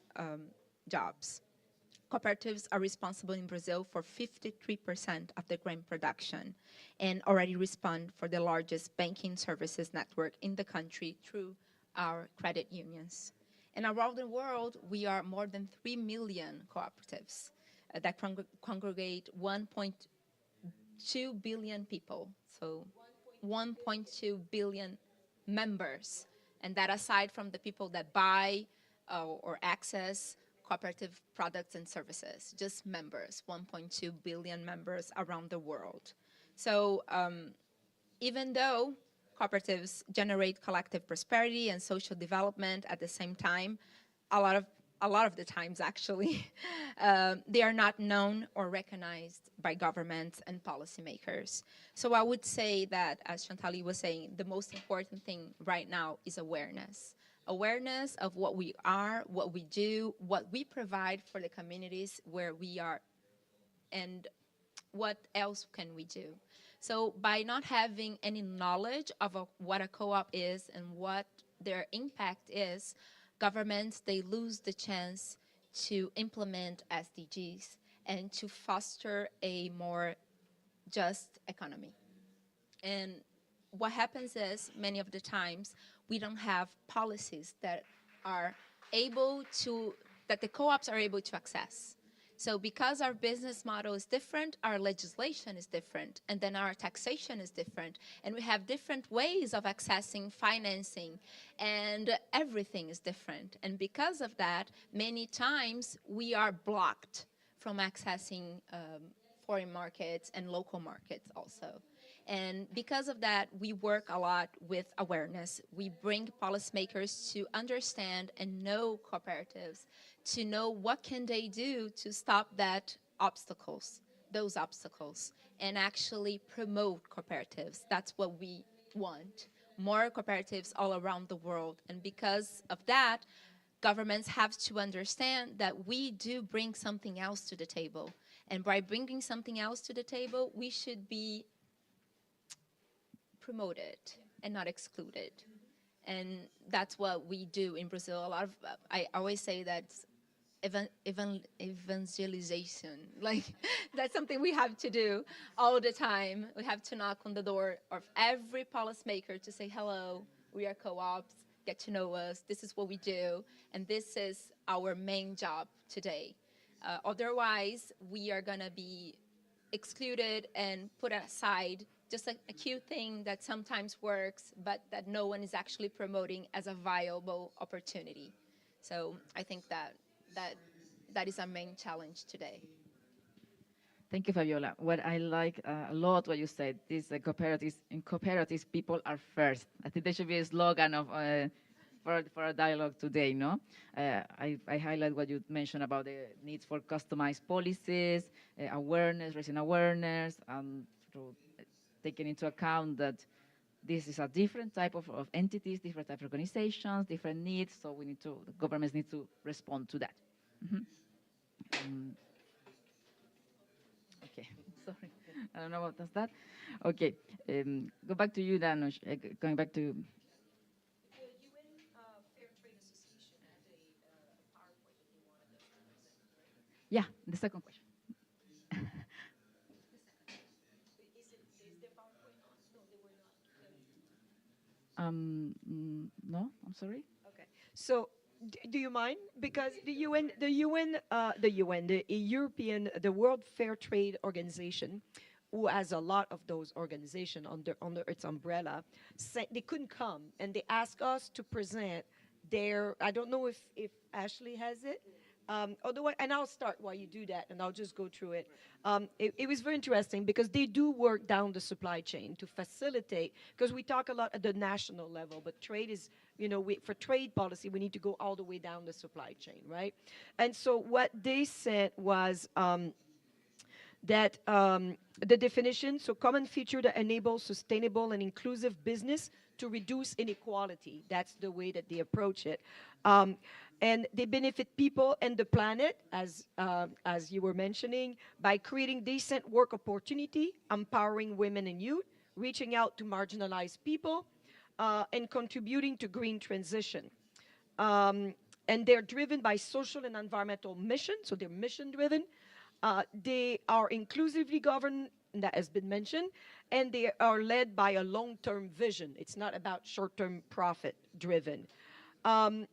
jobs. Cooperatives are responsible in Brazil for 53% of the grain production and already respond for the largest banking services network in the country through our credit unions. And around the world, we are more than 3 million cooperatives that congregate 1.2 billion people, so 1.2 billion members. And that aside from the people that buy or access cooperative products and services, just members, 1.2 billion members around the world. So even though cooperatives generate collective prosperity and social development at the same time, a lot of the times actually, they are not known or recognized by governments and policymakers. So I would say that, as Chantali was saying, the most important thing right now is awareness. Awareness of what we are, what we do, what we provide for the communities where we are, and what else can we do. So by not having any knowledge of what a co-op is and what their impact is, governments, they lose the chance to implement SDGs and to foster a more just economy. And what happens is, many of the times, we don't have policies that are able to, that the co-ops are able to access. So because our business model is different, our legislation is different, and then our taxation is different, and we have different ways of accessing financing, and everything is different. And because of that, many times we are blocked from accessing foreign markets and local markets also. And because of that, we work a lot with awareness. We bring policymakers to understand and know cooperatives, to know what can they do to stop those obstacles, and actually promote cooperatives. That's what we want, more cooperatives all around the world. And because of that, governments have to understand that we do bring something else to the table. And by bringing something else to the table, we should be promoted and not excluded. And that's what we do in Brazil. A lot of, I always say that evangelization, like that's something we have to do all the time. We have to knock on the door of every policymaker to say, hello, we are co-ops, get to know us, this is what we do, and this is our main job today. Otherwise, we are gonna be excluded and put aside, just a cute thing that sometimes works, but that no one is actually promoting as a viable opportunity. So I think that is our main challenge today. Thank you, Fabiola. What I like a lot what you said, this cooperatives, people are first. I think there should be a slogan of for a dialogue today, no? I highlight what you mentioned about the needs for customized policies, awareness, raising awareness, taking into account that this is a different type of entities, different type of organizations, different needs, so the governments need to respond to that. Okay, sorry, I don't know what was that. Okay, go back to you, Danush, going back to... Yeah, the second question. No, I'm sorry. Okay, so do you mind? Because the European, the World Fair Trade Organization who has a lot of those organizations under its umbrella, they couldn't come, and they asked us to present their, I don't know if Ashley has it, otherwise, and I'll start while you do that, and I'll just go through it. It was very interesting because they do work down the supply chain to facilitate, because we talk a lot at the national level, but trade is, for trade policy, we need to go all the way down the supply chain, right? And so what they said was, that the definition, so common feature that enables sustainable and inclusive business to reduce inequality. That's the way that they approach it. And they benefit people and the planet, as you were mentioning, by creating decent work opportunity, empowering women and youth, reaching out to marginalized people, and contributing to green transition. And they're driven by social and environmental mission, so they're mission driven. They are inclusively governed, that has been mentioned, and they are led by a long-term vision. It's not about short-term profit driven. And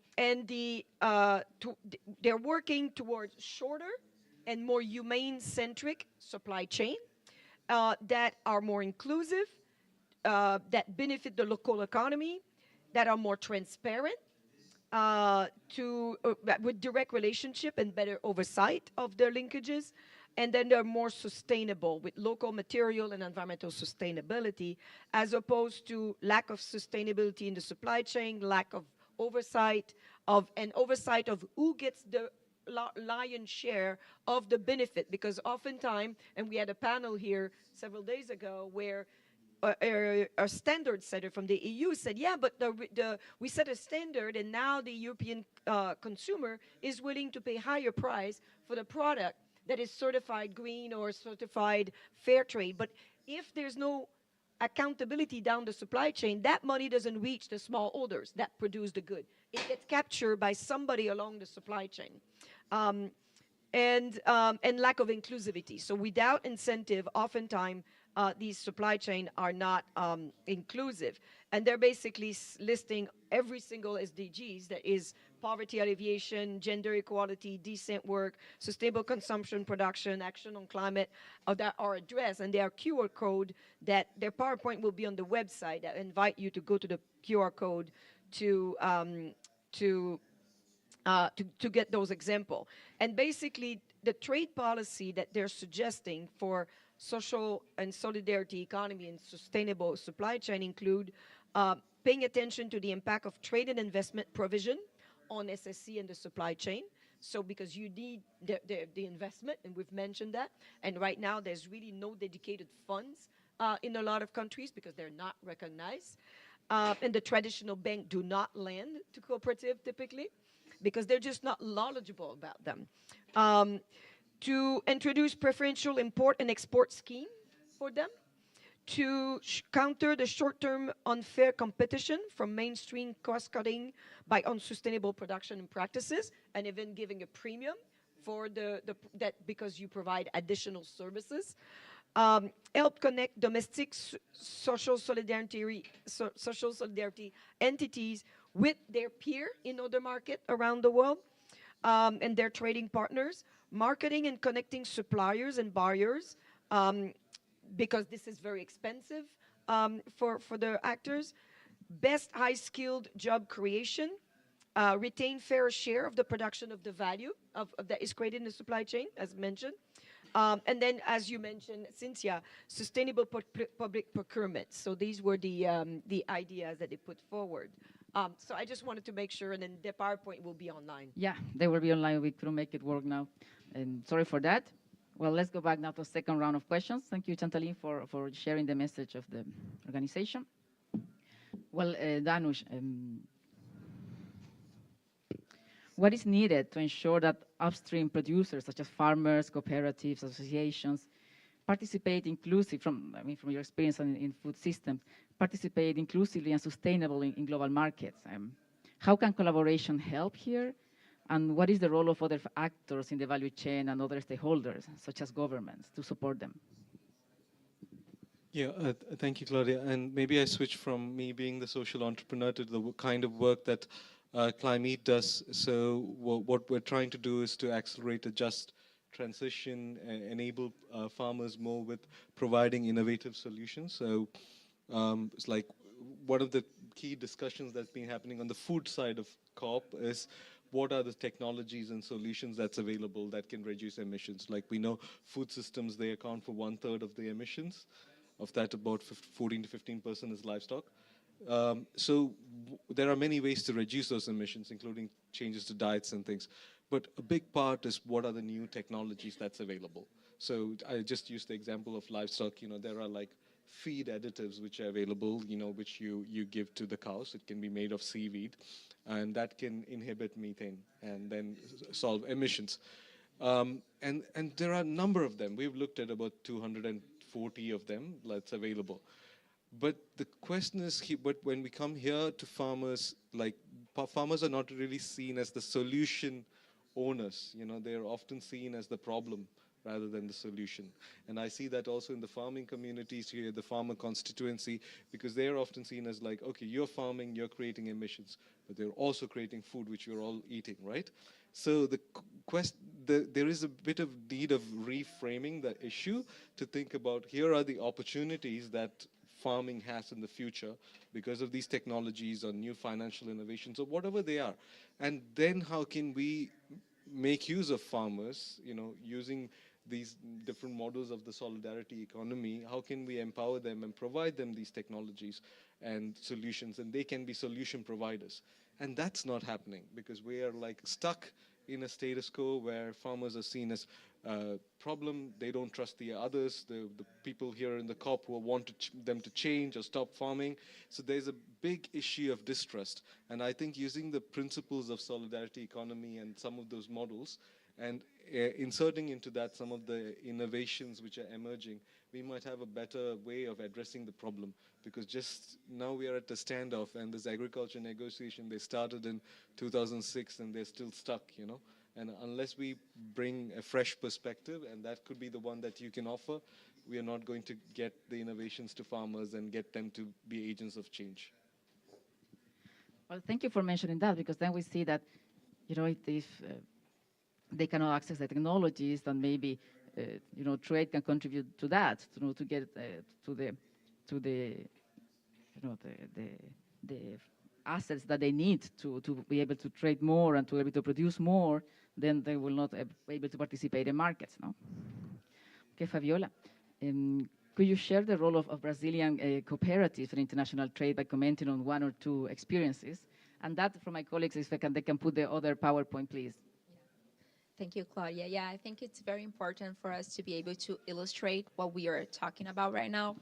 they're working towards shorter and more humane-centric supply chain that are more inclusive, that benefit the local economy, that are more transparent, with direct relationship and better oversight of their linkages, and then they're more sustainable with local material and environmental sustainability, as opposed to lack of sustainability in the supply chain, lack of oversight of who gets the lion's share of the benefit, because oftentimes, and we had a panel here several days ago where a standard setter from the EU said, yeah, but we set a standard, and now the European consumer is willing to pay higher price for the product that is certified green or certified fair trade. But if there's no accountability down the supply chain, that money doesn't reach the smallholders that produce the good. It gets captured by somebody along the supply chain. And lack of inclusivity. So without incentive, oftentimes, these supply chain are not inclusive. And they're basically listing every single SDGs, that is poverty alleviation, gender equality, decent work, sustainable consumption, production, action on climate, that are addressed. And they are QR code that their PowerPoint will be on the website. I invite you to go to the QR code to get those examples. And basically, the trade policy that they're suggesting for social and solidarity economy and sustainable supply chain include paying attention to the impact of trade and investment provision on SSC and the supply chain. So because you need the investment, and we've mentioned that, and right now there's really no dedicated funds in a lot of countries because they're not recognized. And the traditional bank do not lend to cooperative typically because they're just not knowledgeable about them. To introduce preferential import and export scheme for them, to counter the short-term unfair competition from mainstream cost-cutting by unsustainable production and practices, and even giving a premium for that because you provide additional services. Help connect domestic social solidarity entities with their peer in other markets around the world, and their trading partners. Marketing and connecting suppliers and buyers, because this is very expensive for the actors. Best high-skilled job creation. Retain fair share of the production of the value that is created in the supply chain, as mentioned. And then, as you mentioned, Cynthia, sustainable public procurement. So these were the ideas that they put forward. So I just wanted to make sure, and then the PowerPoint will be online. Yeah, they will be online. We couldn't make it work now. And sorry for that. Well, let's go back now to the second round of questions. Thank you, Chantaline, for sharing the message of the organization. Well, Danush, what is needed to ensure that upstream producers, such as farmers, cooperatives, associations, participate inclusively, from your experience in food systems, participate inclusively and sustainably in global markets? How can collaboration help here? And what is the role of other actors in the value chain and other stakeholders, such as governments, to support them? Yeah, thank you, Claudia. And maybe I switch from me being the social entrepreneur to the kind of work that Climate does. So what we're trying to do is to accelerate a just transition, enable farmers more with providing innovative solutions. So it's like one of the key discussions that's been happening on the food side of COP is what are the technologies and solutions that's available that can reduce emissions. Like we know food systems, they account for 1/3 of the emissions. Of that, about 14 to 15% is livestock. So there are many ways to reduce those emissions, including changes to diets and things. But a big part is what are the new technologies that's available. So I just used the example of livestock. There are like feed additives which are available, which you give to the cows. It can be made of seaweed, and that can inhibit methane and then solve emissions. And there are a number of them. We've looked at about 240 of them that's available. But the question is, but when we come here to farmers, like farmers are not really seen as the solution owners. They're often seen as the problem rather than the solution. And I see that also in the farming communities here, the farmer constituency, because they're often seen as like, okay, you're farming, you're creating emissions, but they're also creating food which you're all eating, right? So there is a bit of need of reframing the issue to think about here are the opportunities that farming has in the future because of these technologies or new financial innovations or whatever they are. And then how can we make use of farmers, using these different models of the solidarity economy, how can we empower them and provide them these technologies and solutions, and they can be solution providers. And that's not happening because we are like stuck in a status quo where farmers are seen as a problem. They don't trust the others, the people here in the COP who want them to change or stop farming. So there's a big issue of distrust. And I think using the principles of solidarity economy and some of those models and inserting into that some of the innovations which are emerging, we might have a better way of addressing the problem. Because just now we are at a standoff, and this agriculture negotiation, they started in 2006 and they're still stuck, And unless we bring a fresh perspective, and that could be the one that you can offer, we are not going to get the innovations to farmers and get them to be agents of change. Well, thank you for mentioning that, because then we see that, if they cannot access the technologies, then maybe, trade can contribute to that, to get to the assets that they need to be able to trade more and to be able to produce more, then they will not be able to participate in markets, no? Okay, Fabiola, could you share the role of Brazilian cooperatives in international trade by commenting on one or two experiences? And that, for my colleagues, if they can put the other PowerPoint, please. Thank you, Claudia. Yeah, I think it's very important for us to be able to illustrate what we are talking about right now.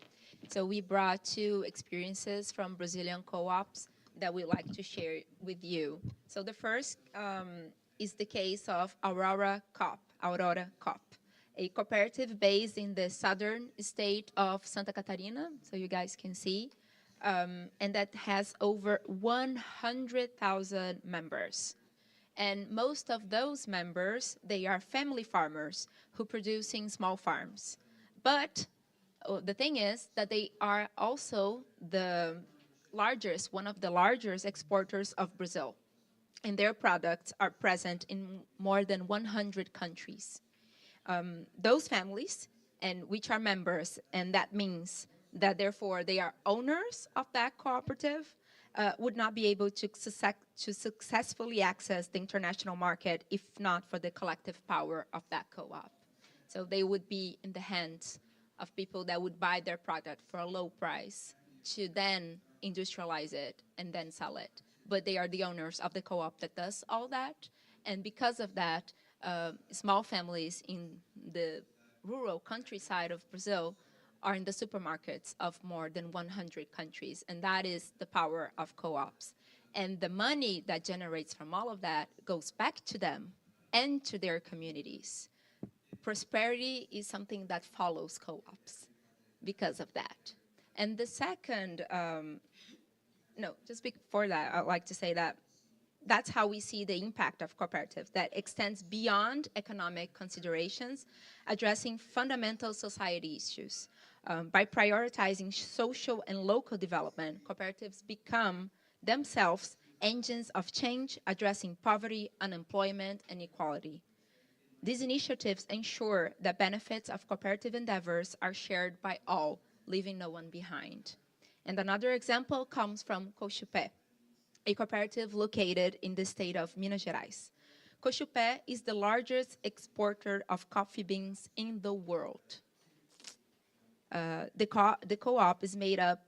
So we brought two experiences from Brazilian co-ops that we'd like to share with you. So the first is the case of Aurora COP, a cooperative based in the southern state of Santa Catarina, so you guys can see, and that has over 100,000 members. And most of those members, they are family farmers who produce in small farms. But the thing is that they are also one of the largest exporters of Brazil. And their products are present in more than 100 countries. Those families, and which are members, and that means that therefore they are owners of that cooperative, would not be able to successfully access the international market if not for the collective power of that co-op. So they would be in the hands of people that would buy their product for a low price to then industrialize it and then sell it. But they are the owners of the co-op that does all that. And because of that, small families in the rural countryside of Brazil are in the supermarkets of more than 100 countries. And that is the power of co-ops. And the money that generates from all of that goes back to them and to their communities. Prosperity is something that follows co-ops because of that. And the second, just before that, I'd like to say that that's how we see the impact of cooperatives, that extends beyond economic considerations, addressing fundamental society issues. By prioritizing social and local development, cooperatives become themselves engines of change, addressing poverty, unemployment, and equality. These initiatives ensure that benefits of cooperative endeavors are shared by all, leaving no one behind. And another example comes from Cochupé, a cooperative located in the state of Minas Gerais. Cochupé is the largest exporter of coffee beans in the world. The co-op is made up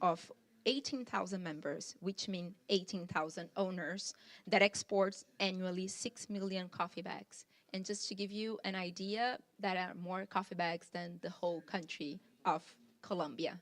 of 18,000 members, which mean 18,000 owners, that exports annually 6 million coffee bags. And just to give you an idea, that are more coffee bags than the whole country of Colombia.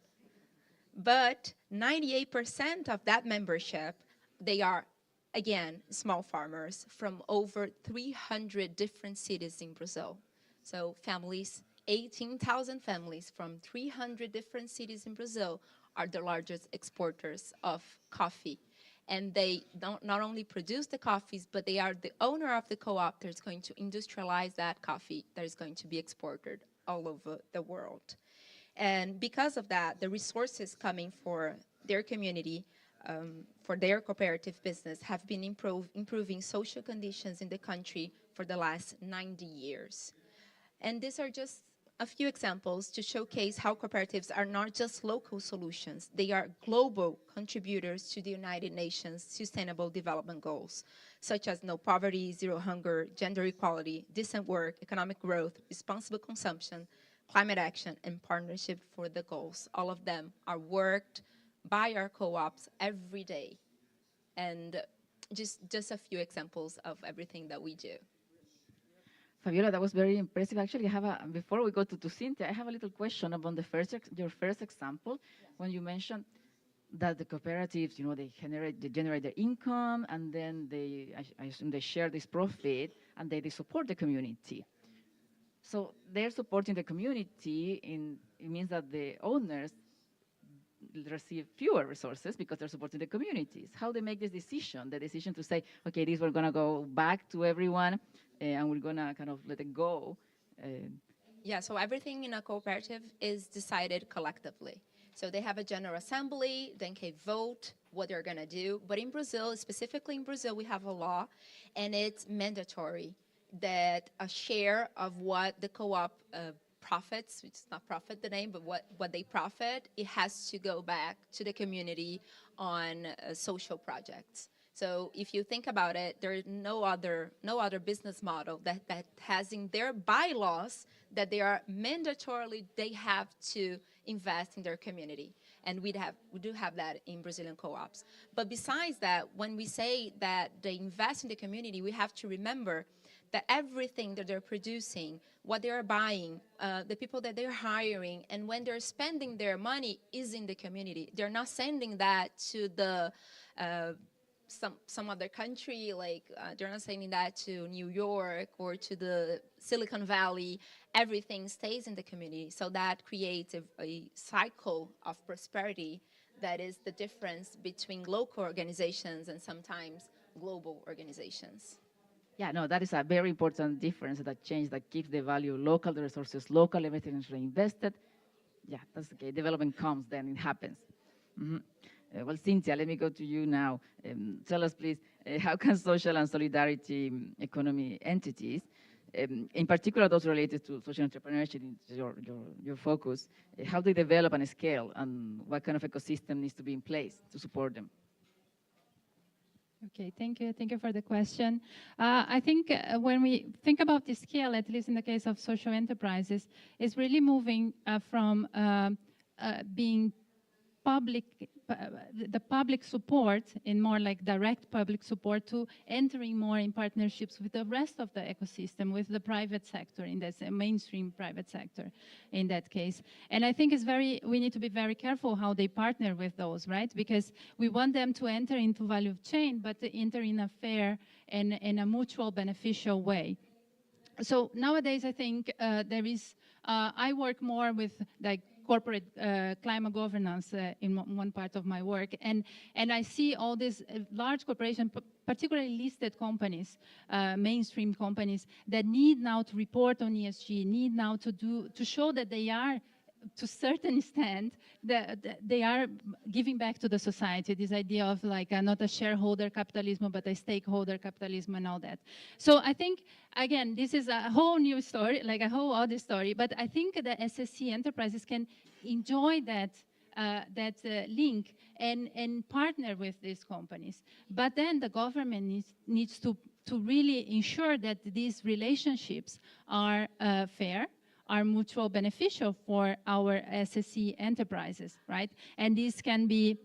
But 98% of that membership, they are, again, small farmers from over 300 different cities in Brazil. So families, 18,000 families from 300 different cities in Brazil are the largest exporters of coffee. And they don't not only produce the coffees, but they are the owner of the co-op that is going to industrialize that coffee that is going to be exported all over the world. And because of that, the resources coming for their community, for their cooperative business, have been improving social conditions in the country for the last 90 years. And these are just a few examples to showcase how cooperatives are not just local solutions, they are global contributors to the United Nations Sustainable Development Goals, such as no poverty, zero hunger, gender equality, decent work, economic growth, responsible consumption, climate action, and partnership for the goals. All of them are worked by our co-ops every day. And just a few examples of everything that we do. Fabiola, that was very impressive. Actually, I have before we go to Cynthia, I have a little question about your first example, when you mentioned that the cooperatives, they generate their income, and then I assume they share this profit, and they support the community. So they're supporting the community, it means that the owners receive fewer resources because they're supporting the communities. How they make this decision, the decision to say, okay, these we're gonna go back to everyone, and we're gonna kind of let it go. Yeah, so everything in a cooperative is decided collectively. So they have a general assembly, then can vote what they're gonna do. But in Brazil, specifically in Brazil, we have a law, and it's mandatory that a share of what the co-op profits, which is not profit the name, but what they profit, it has to go back to the community on social projects. So if you think about it, there is no other business model that has in their bylaws that they are mandatorily, they have to invest in their community. And we do have that in Brazilian co-ops. But besides that, when we say that they invest in the community, we have to remember that everything that they're producing, what they are buying, the people that they're hiring, and when they're spending their money is in the community. They're not sending that to the some other country, like they're not sending that to New York or to the Silicon Valley. Everything stays in the community. So that creates a cycle of prosperity that is the difference between local organizations and sometimes global organizations. Yeah, no, that is a very important difference, that change that keeps the value local, the resources local, everything is reinvested. Yeah, that's okay. Development comes, then it happens. Mm-hmm. Well, Cynthia, let me go to you now. Tell us, please, how can social and solidarity economy entities, in particular those related to social entrepreneurship, your focus, how they develop and scale, and what kind of ecosystem needs to be in place to support them? Okay, thank you. Thank you for the question. I think when we think about the scale, at least in the case of social enterprises, is really moving from being the public support in more like direct public support to entering more in partnerships with the rest of the ecosystem, with the private sector, in this mainstream private sector in that case. And I think we need to be very careful how they partner with those, right? Because we want them to enter into value chain, but to enter in a fair and in a mutual beneficial way. So nowadays, I think there is, I work more with like corporate climate governance in one part of my work. And I see all these large corporations, particularly listed companies, mainstream companies, that need now to report on ESG, need now to show that they are to a certain extent, they are giving back to the society, this idea of like not a shareholder capitalism, but a stakeholder capitalism and all that. So I think, again, this is a whole new story, like a whole other story, but I think the SSC enterprises can enjoy that link and partner with these companies. But then the government needs to really ensure that these relationships are fair, are mutual beneficial for our SSC enterprises, right? And this can be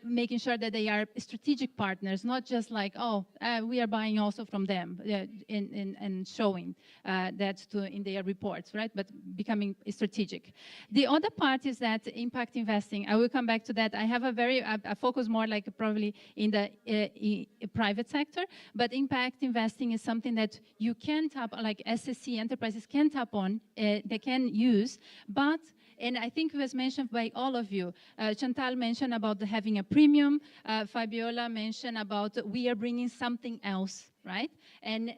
making sure that they are strategic partners, not just like, oh, we are buying also from them, and showing that in their reports, right? But becoming strategic. The other part is that impact investing. I will come back to that. I have a focus more like probably in the private sector, but impact investing is something that you can tap, like SSC enterprises can tap on, they can use, but and I think it was mentioned by all of you. Chantal mentioned about having a premium. Fabiola mentioned about we are bringing something else, right? And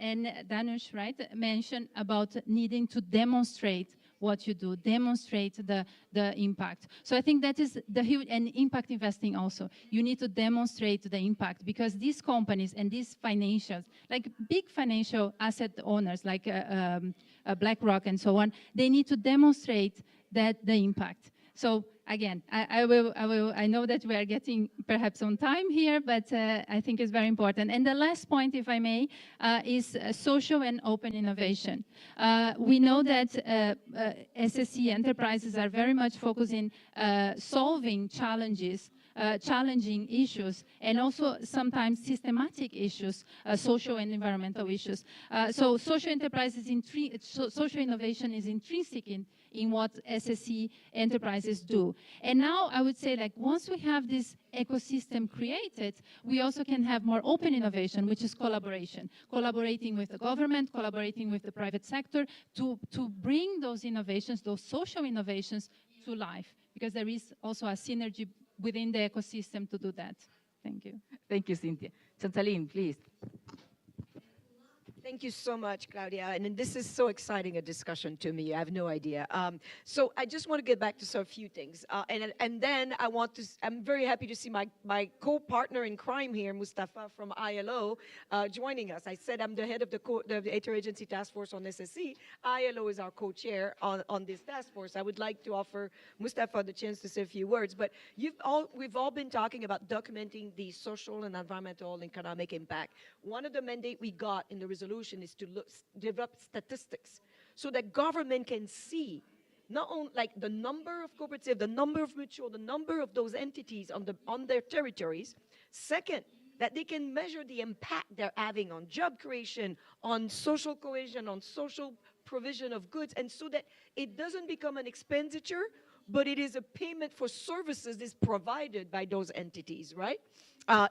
Danush, right, mentioned about needing to demonstrate what you do, demonstrate the impact. So I think that is the huge, and impact investing also. You need to demonstrate the impact because these companies and these financials, like big financial asset owners like BlackRock and so on, they need to demonstrate that the impact. So again, I know that we are getting perhaps on time here, but I think it's very important. And the last point, if I may, is social and open innovation. We know that SSC enterprises are very much focusing solving challenges, challenging issues, and also sometimes systematic issues, social and environmental issues. So social enterprises, social innovation is intrinsic in what SSC enterprises do. And now I would say, like, once we have this ecosystem created, we also can have more open innovation, which is collaboration. Collaborating with the government, collaborating with the private sector to bring those innovations, those social innovations to life, because there is also a synergy within the ecosystem to do that. Thank you. Thank you, Cynthia. Chantaline, please. Thank you so much, Claudia. And this is so exciting a discussion to me. I have no idea. So I just want to get back to a few things. And then I'm very happy to see my co-partner in crime here, Mustafa from ILO, joining us. I said I'm the head of the Interagency Task Force on SSC. ILO is our co-chair on this task force. I would like to offer Mustafa the chance to say a few words. But we've all been talking about documenting the social and environmental and economic impact. One of the mandate we got in the resolution is to develop statistics so that government can see not only like the number of cooperatives, the number of mutual, the number of those entities on their territories. Second, that they can measure the impact they're having on job creation, on social cohesion, on social provision of goods, and so that it doesn't become an expenditure, but it is a payment for services that's provided by those entities, right?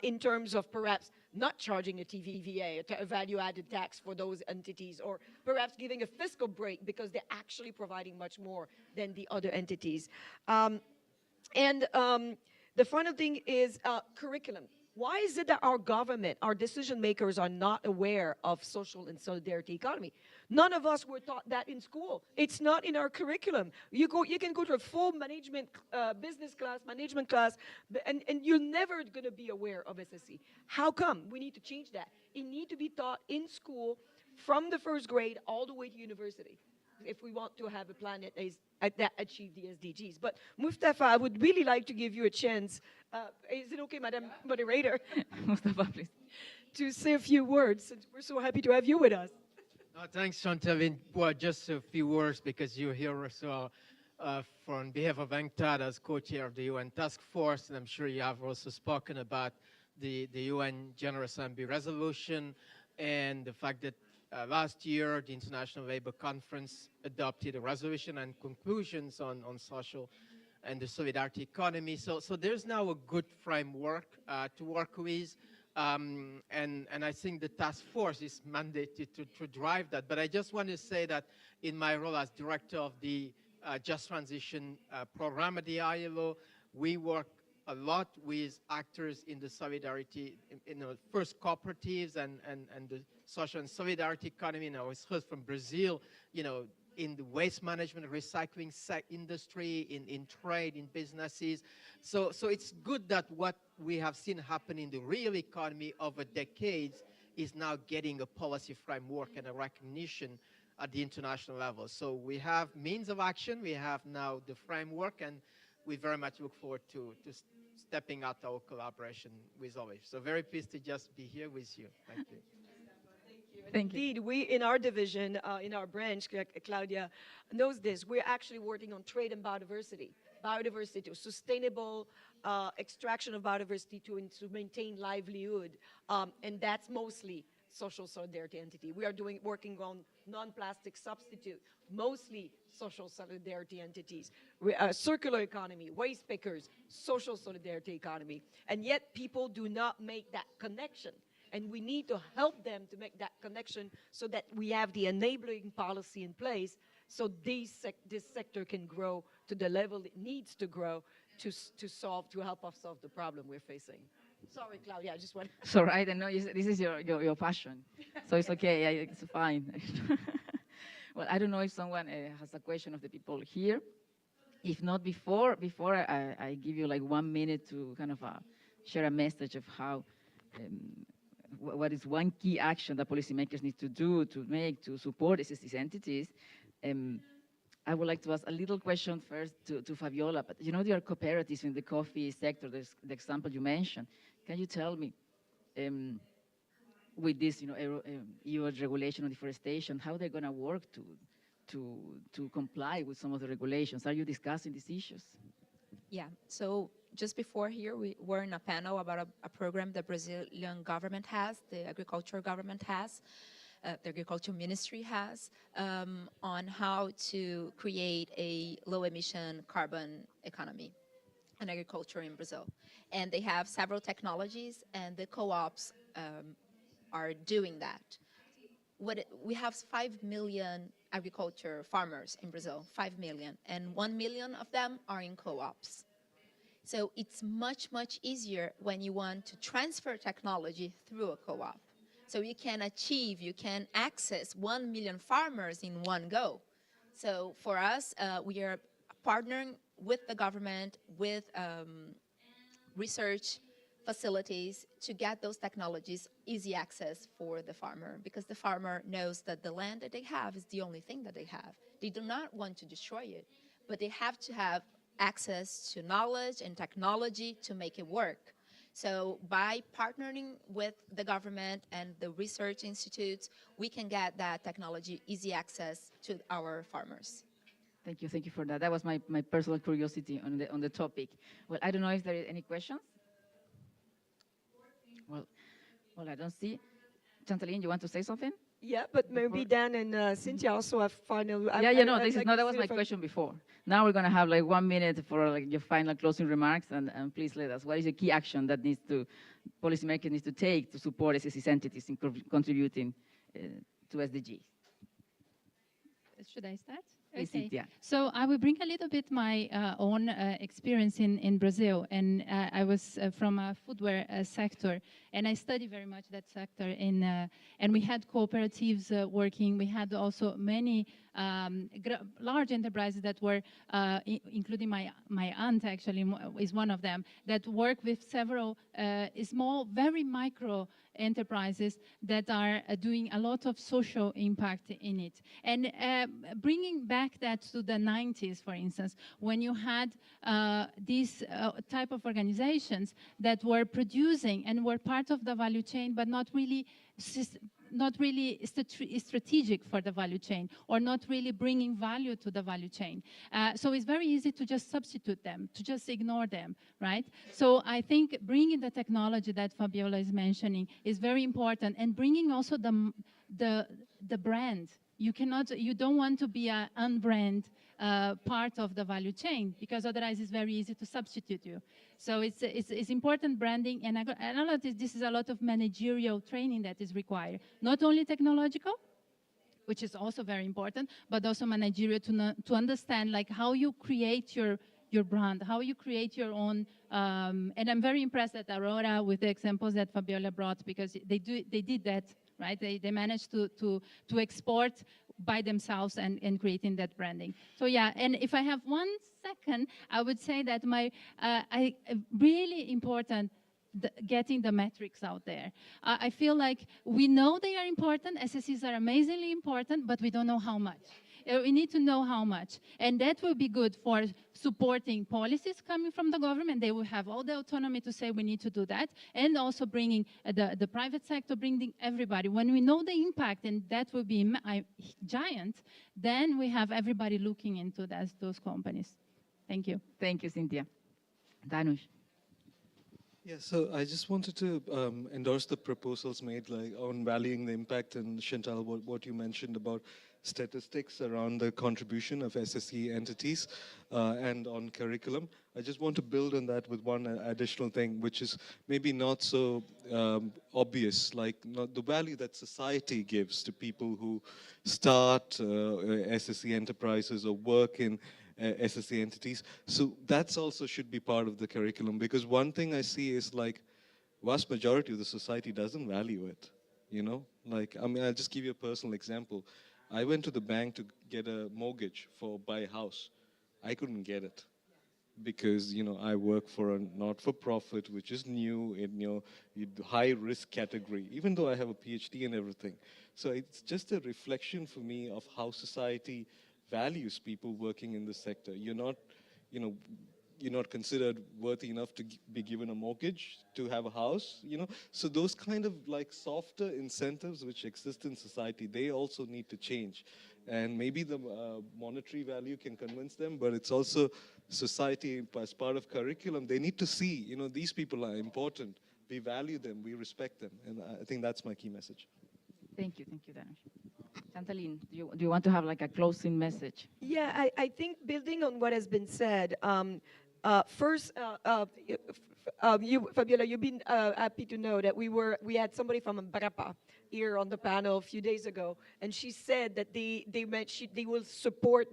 In terms of perhaps not charging a TVA, a value-added tax for those entities, or perhaps giving a fiscal break because they're actually providing much more than the other entities. The final thing is curriculum. Why is it that our government, our decision makers are not aware of social and solidarity economy? None of us were taught that in school. It's not in our curriculum. You can go to a full management, business class, management class, and you're never going to be aware of SSC. How come? We need to change that. It needs to be taught in school from the first grade all the way to university if we want to have a planet that achieve the SDGs. But Mustafa, I would really like to give you a chance. Is it okay, Madam Moderator? Mustafa, please. To say a few words, since we're so happy to have you with us. Thanks, Chantal. Well, just a few words because you're here also on behalf of UNCTAD as co-chair of the UN Task Force, and I'm sure you have also spoken about the UN General Assembly resolution and the fact that last year, the International Labour Conference adopted a resolution and conclusions on social and the solidarity economy. So there's now a good framework to work with. And I think the task force is mandated to drive that. But I just want to say that in my role as director of the Just Transition program at the ILO, we work a lot with actors in the solidarity, first cooperatives and the social and solidarity economy. And I was heard from Brazil, in the waste management, recycling industry, in trade, in businesses. So it's good that what we have seen happen in the real economy over decades is now getting a policy framework and a recognition at the international level. So we have means of action, we have now the framework, and we very much look forward to stepping out our collaboration with others. So very pleased to just be here with you. Thank you. Thank you. Indeed, we in our division, in our branch, Claudia knows this, we're actually working on trade and biodiversity. Biodiversity, sustainable extraction of biodiversity to maintain livelihood, and that's mostly social solidarity entity. We are working on non-plastic substitute, mostly social solidarity entities, circular economy, waste pickers, social solidarity economy, and yet people do not make that connection. And we need to help them to make that connection so that we have the enabling policy in place so this sector can grow to the level it needs to grow to help us solve the problem we're facing. Sorry, Claudia, I just want to... Sorry, I don't know, this is your passion, so it's okay, it's fine. Well, I don't know if someone has a question of the people here. If not, before I give you like 1 minute to kind of share a message of how what is one key action that policymakers need to do to support SDGs entities. I would like to ask a little question first to Fabiola, but you know there are cooperatives in the coffee sector, there's the example you mentioned. Can you tell me, with this EU regulation on deforestation, how they're going to work to comply with some of the regulations? Are you discussing these issues? Yeah, so just before here, we were in a panel about a program the Brazilian government has, the agricultural government has, the agriculture ministry has, on how to create a low-emission carbon economy and agriculture in Brazil. And they have several technologies, and the co-ops are doing that. We have 5 million agriculture farmers in Brazil, 5 million, and 1 million of them are in co-ops. So it's much, much easier when you want to transfer technology through a co-op. So you can access 1 million farmers in one go. So for us, we are partnering with the government, with research facilities to get those technologies easy access for the farmer, because the farmer knows that the land that they have is the only thing that they have. They do not want to destroy it, but they have to have access to knowledge and technology to make it work. So by partnering with the government and the research institutes, we can get that technology easy access to our farmers. Thank you for that. That was my personal curiosity on the topic. Well, I don't know if there are any questions. Well, I don't see. Chantaline, you want to say something? Yeah, but maybe Dan and Cynthia also have final... That was my question before. Now we're going to have like 1 minute for like your final closing remarks, and please let us. What is the key action that policymakers need to take to support SDGs entities in contributing to SDGs? Should I start? Okay. Yeah. So I will bring a little bit my own experience in Brazil, and I was from a footwear sector, and I study very much that sector. And we had cooperatives working. We had also many large enterprises that were, including my aunt actually is one of them, that work with several small, very micro enterprises that are doing a lot of social impact in it. And bringing back that to the 90s, for instance, when you had these type of organizations that were producing and were part of the value chain, but not really strategic for the value chain, or not really bringing value to the value chain. So it's very easy to just substitute them, to just ignore them, right? So I think bringing the technology that Fabiola is mentioning is very important, and bringing also the brand. You don't want to be an unbrand part of the value chain, because otherwise it's very easy to substitute you. So it's important branding, and a lot of this is a lot of managerial training that is required. Not only technological, which is also very important, but also managerial to understand like how you create your brand, how you create your own. And I'm very impressed at Aurora with the examples that Fabiola brought, because they did that. Right? They managed to export by themselves and creating that branding. So yeah, and if I have 1 second, I would say that really important getting the metrics out there. I feel like we know they are important, SSCs are amazingly important, but we don't know how much. We need to know how much. And that will be good for supporting policies coming from the government. They will have all the autonomy to say we need to do that. And also bringing the private sector, bringing everybody. When we know the impact, and that will be giant, then we have everybody looking into those companies. Thank you. Thank you, Cynthia. Danush. Yeah, so I just wanted to endorse the proposals made on valuing the impact, and Chantal, what you mentioned about statistics around the contribution of SSE entities and on curriculum. I just want to build on that with one additional thing, which is maybe not so obvious, like the value that society gives to people who start SSE enterprises or work in SSE entities. So that's also should be part of the curriculum, because one thing I see is like vast majority of the society doesn't value it, you know? Like, I mean, I'll just give you a personal example. I went to the bank to get a mortgage buy a house. I couldn't get it because, you know, I work for a not-for-profit, which is new in high risk category, even though I have a PhD and everything. So it's just a reflection for me of how society values people working in the sector. You're not, you know, you're not considered worthy enough to be given a mortgage, to have a house, you know. So those kind of like softer incentives which exist in society, they also need to change. And maybe the monetary value can convince them, but it's also society as part of curriculum. They need to see, you know, these people are important. We value them, we respect them. And I think that's my key message. Thank you, Danush. Chantaline, do you want to have like a closing message? Yeah, I think building on what has been said, first, Fabiola, you've been happy to know that we had somebody from Mbarapa here on the panel a few days ago, and she said that they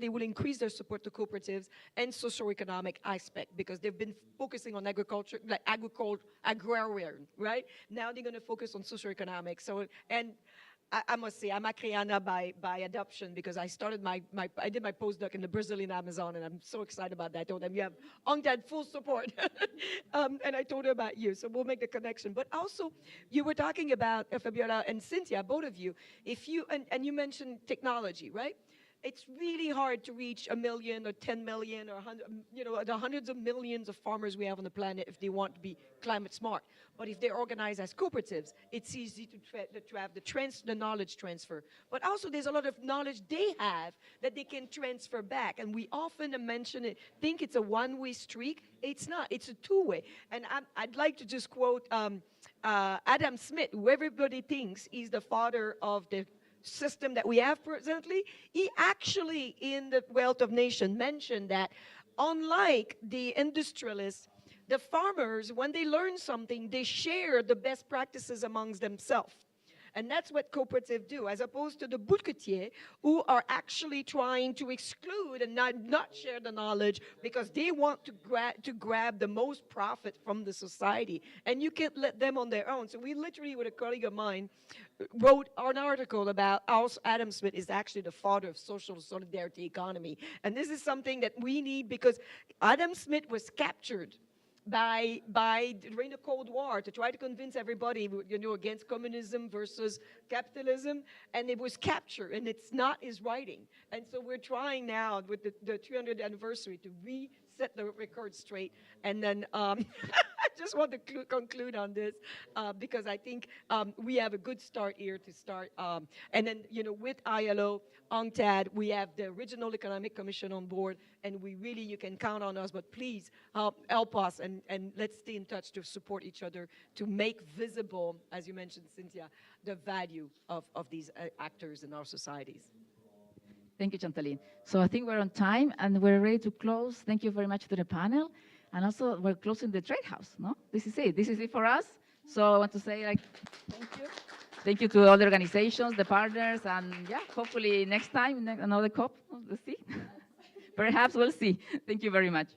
will increase their support to cooperatives and socioeconomic aspect, because they've been focusing on agriculture, like agrarian, right? Now they're going to focus on socioeconomic. So, and I must say, I'm a Creana by adoption, because I started I did my postdoc in the Brazilian Amazon, and I'm so excited about that. I told them, you have UNCTAD full support. And I told her about you, so we'll make the connection. But also, you were talking about, Fabiola and Cynthia, both of you, and you mentioned technology, right? It's really hard to reach 1 million or 10 million or 100, you know, the hundreds of millions of farmers we have on the planet if they want to be climate smart. But if they're organized as cooperatives, it's easy to have the knowledge transfer. But also there's a lot of knowledge they have that they can transfer back. And we often mention it, think it's a one-way street. It's not, it's a two-way. And I'd like to just quote Adam Smith, who everybody thinks is the father of the system that we have presently. He actually, in the Wealth of Nations, mentioned that unlike the industrialists, the farmers, when they learn something, they share the best practices amongst themselves. And that's what cooperatives do, as opposed to the bouquetiers, who are actually trying to exclude and not share the knowledge because they want to grab the most profit from the society. And you can't let them on their own. So we literally, with a colleague of mine, wrote an article about how Adam Smith is actually the father of social solidarity economy. And this is something that we need, because Adam Smith was captured during the Cold War to try to convince everybody, you know, against communism versus capitalism, and it was captured, and it's not his writing. And so we're trying now with the 300th anniversary to reset the record straight. And then I just want to conclude on this because I think we have a good start here to start. And then, you know, with ILO, UNCTAD, we have the Regional Economic Commission on board, and you can count on us, but please help us, and let's stay in touch to support each other, to make visible, as you mentioned, Cynthia, the value of these actors in our societies. Thank you, Chantaline. So I think we're on time, and we're ready to close. Thank you very much to the panel. And also, we're closing the Trade House, no? This is it. This is it for us. So I want to say, like, thank you. Thank you to all the organizations, the partners, and yeah, hopefully next time, another COP, we'll see. Perhaps we'll see. Thank you very much.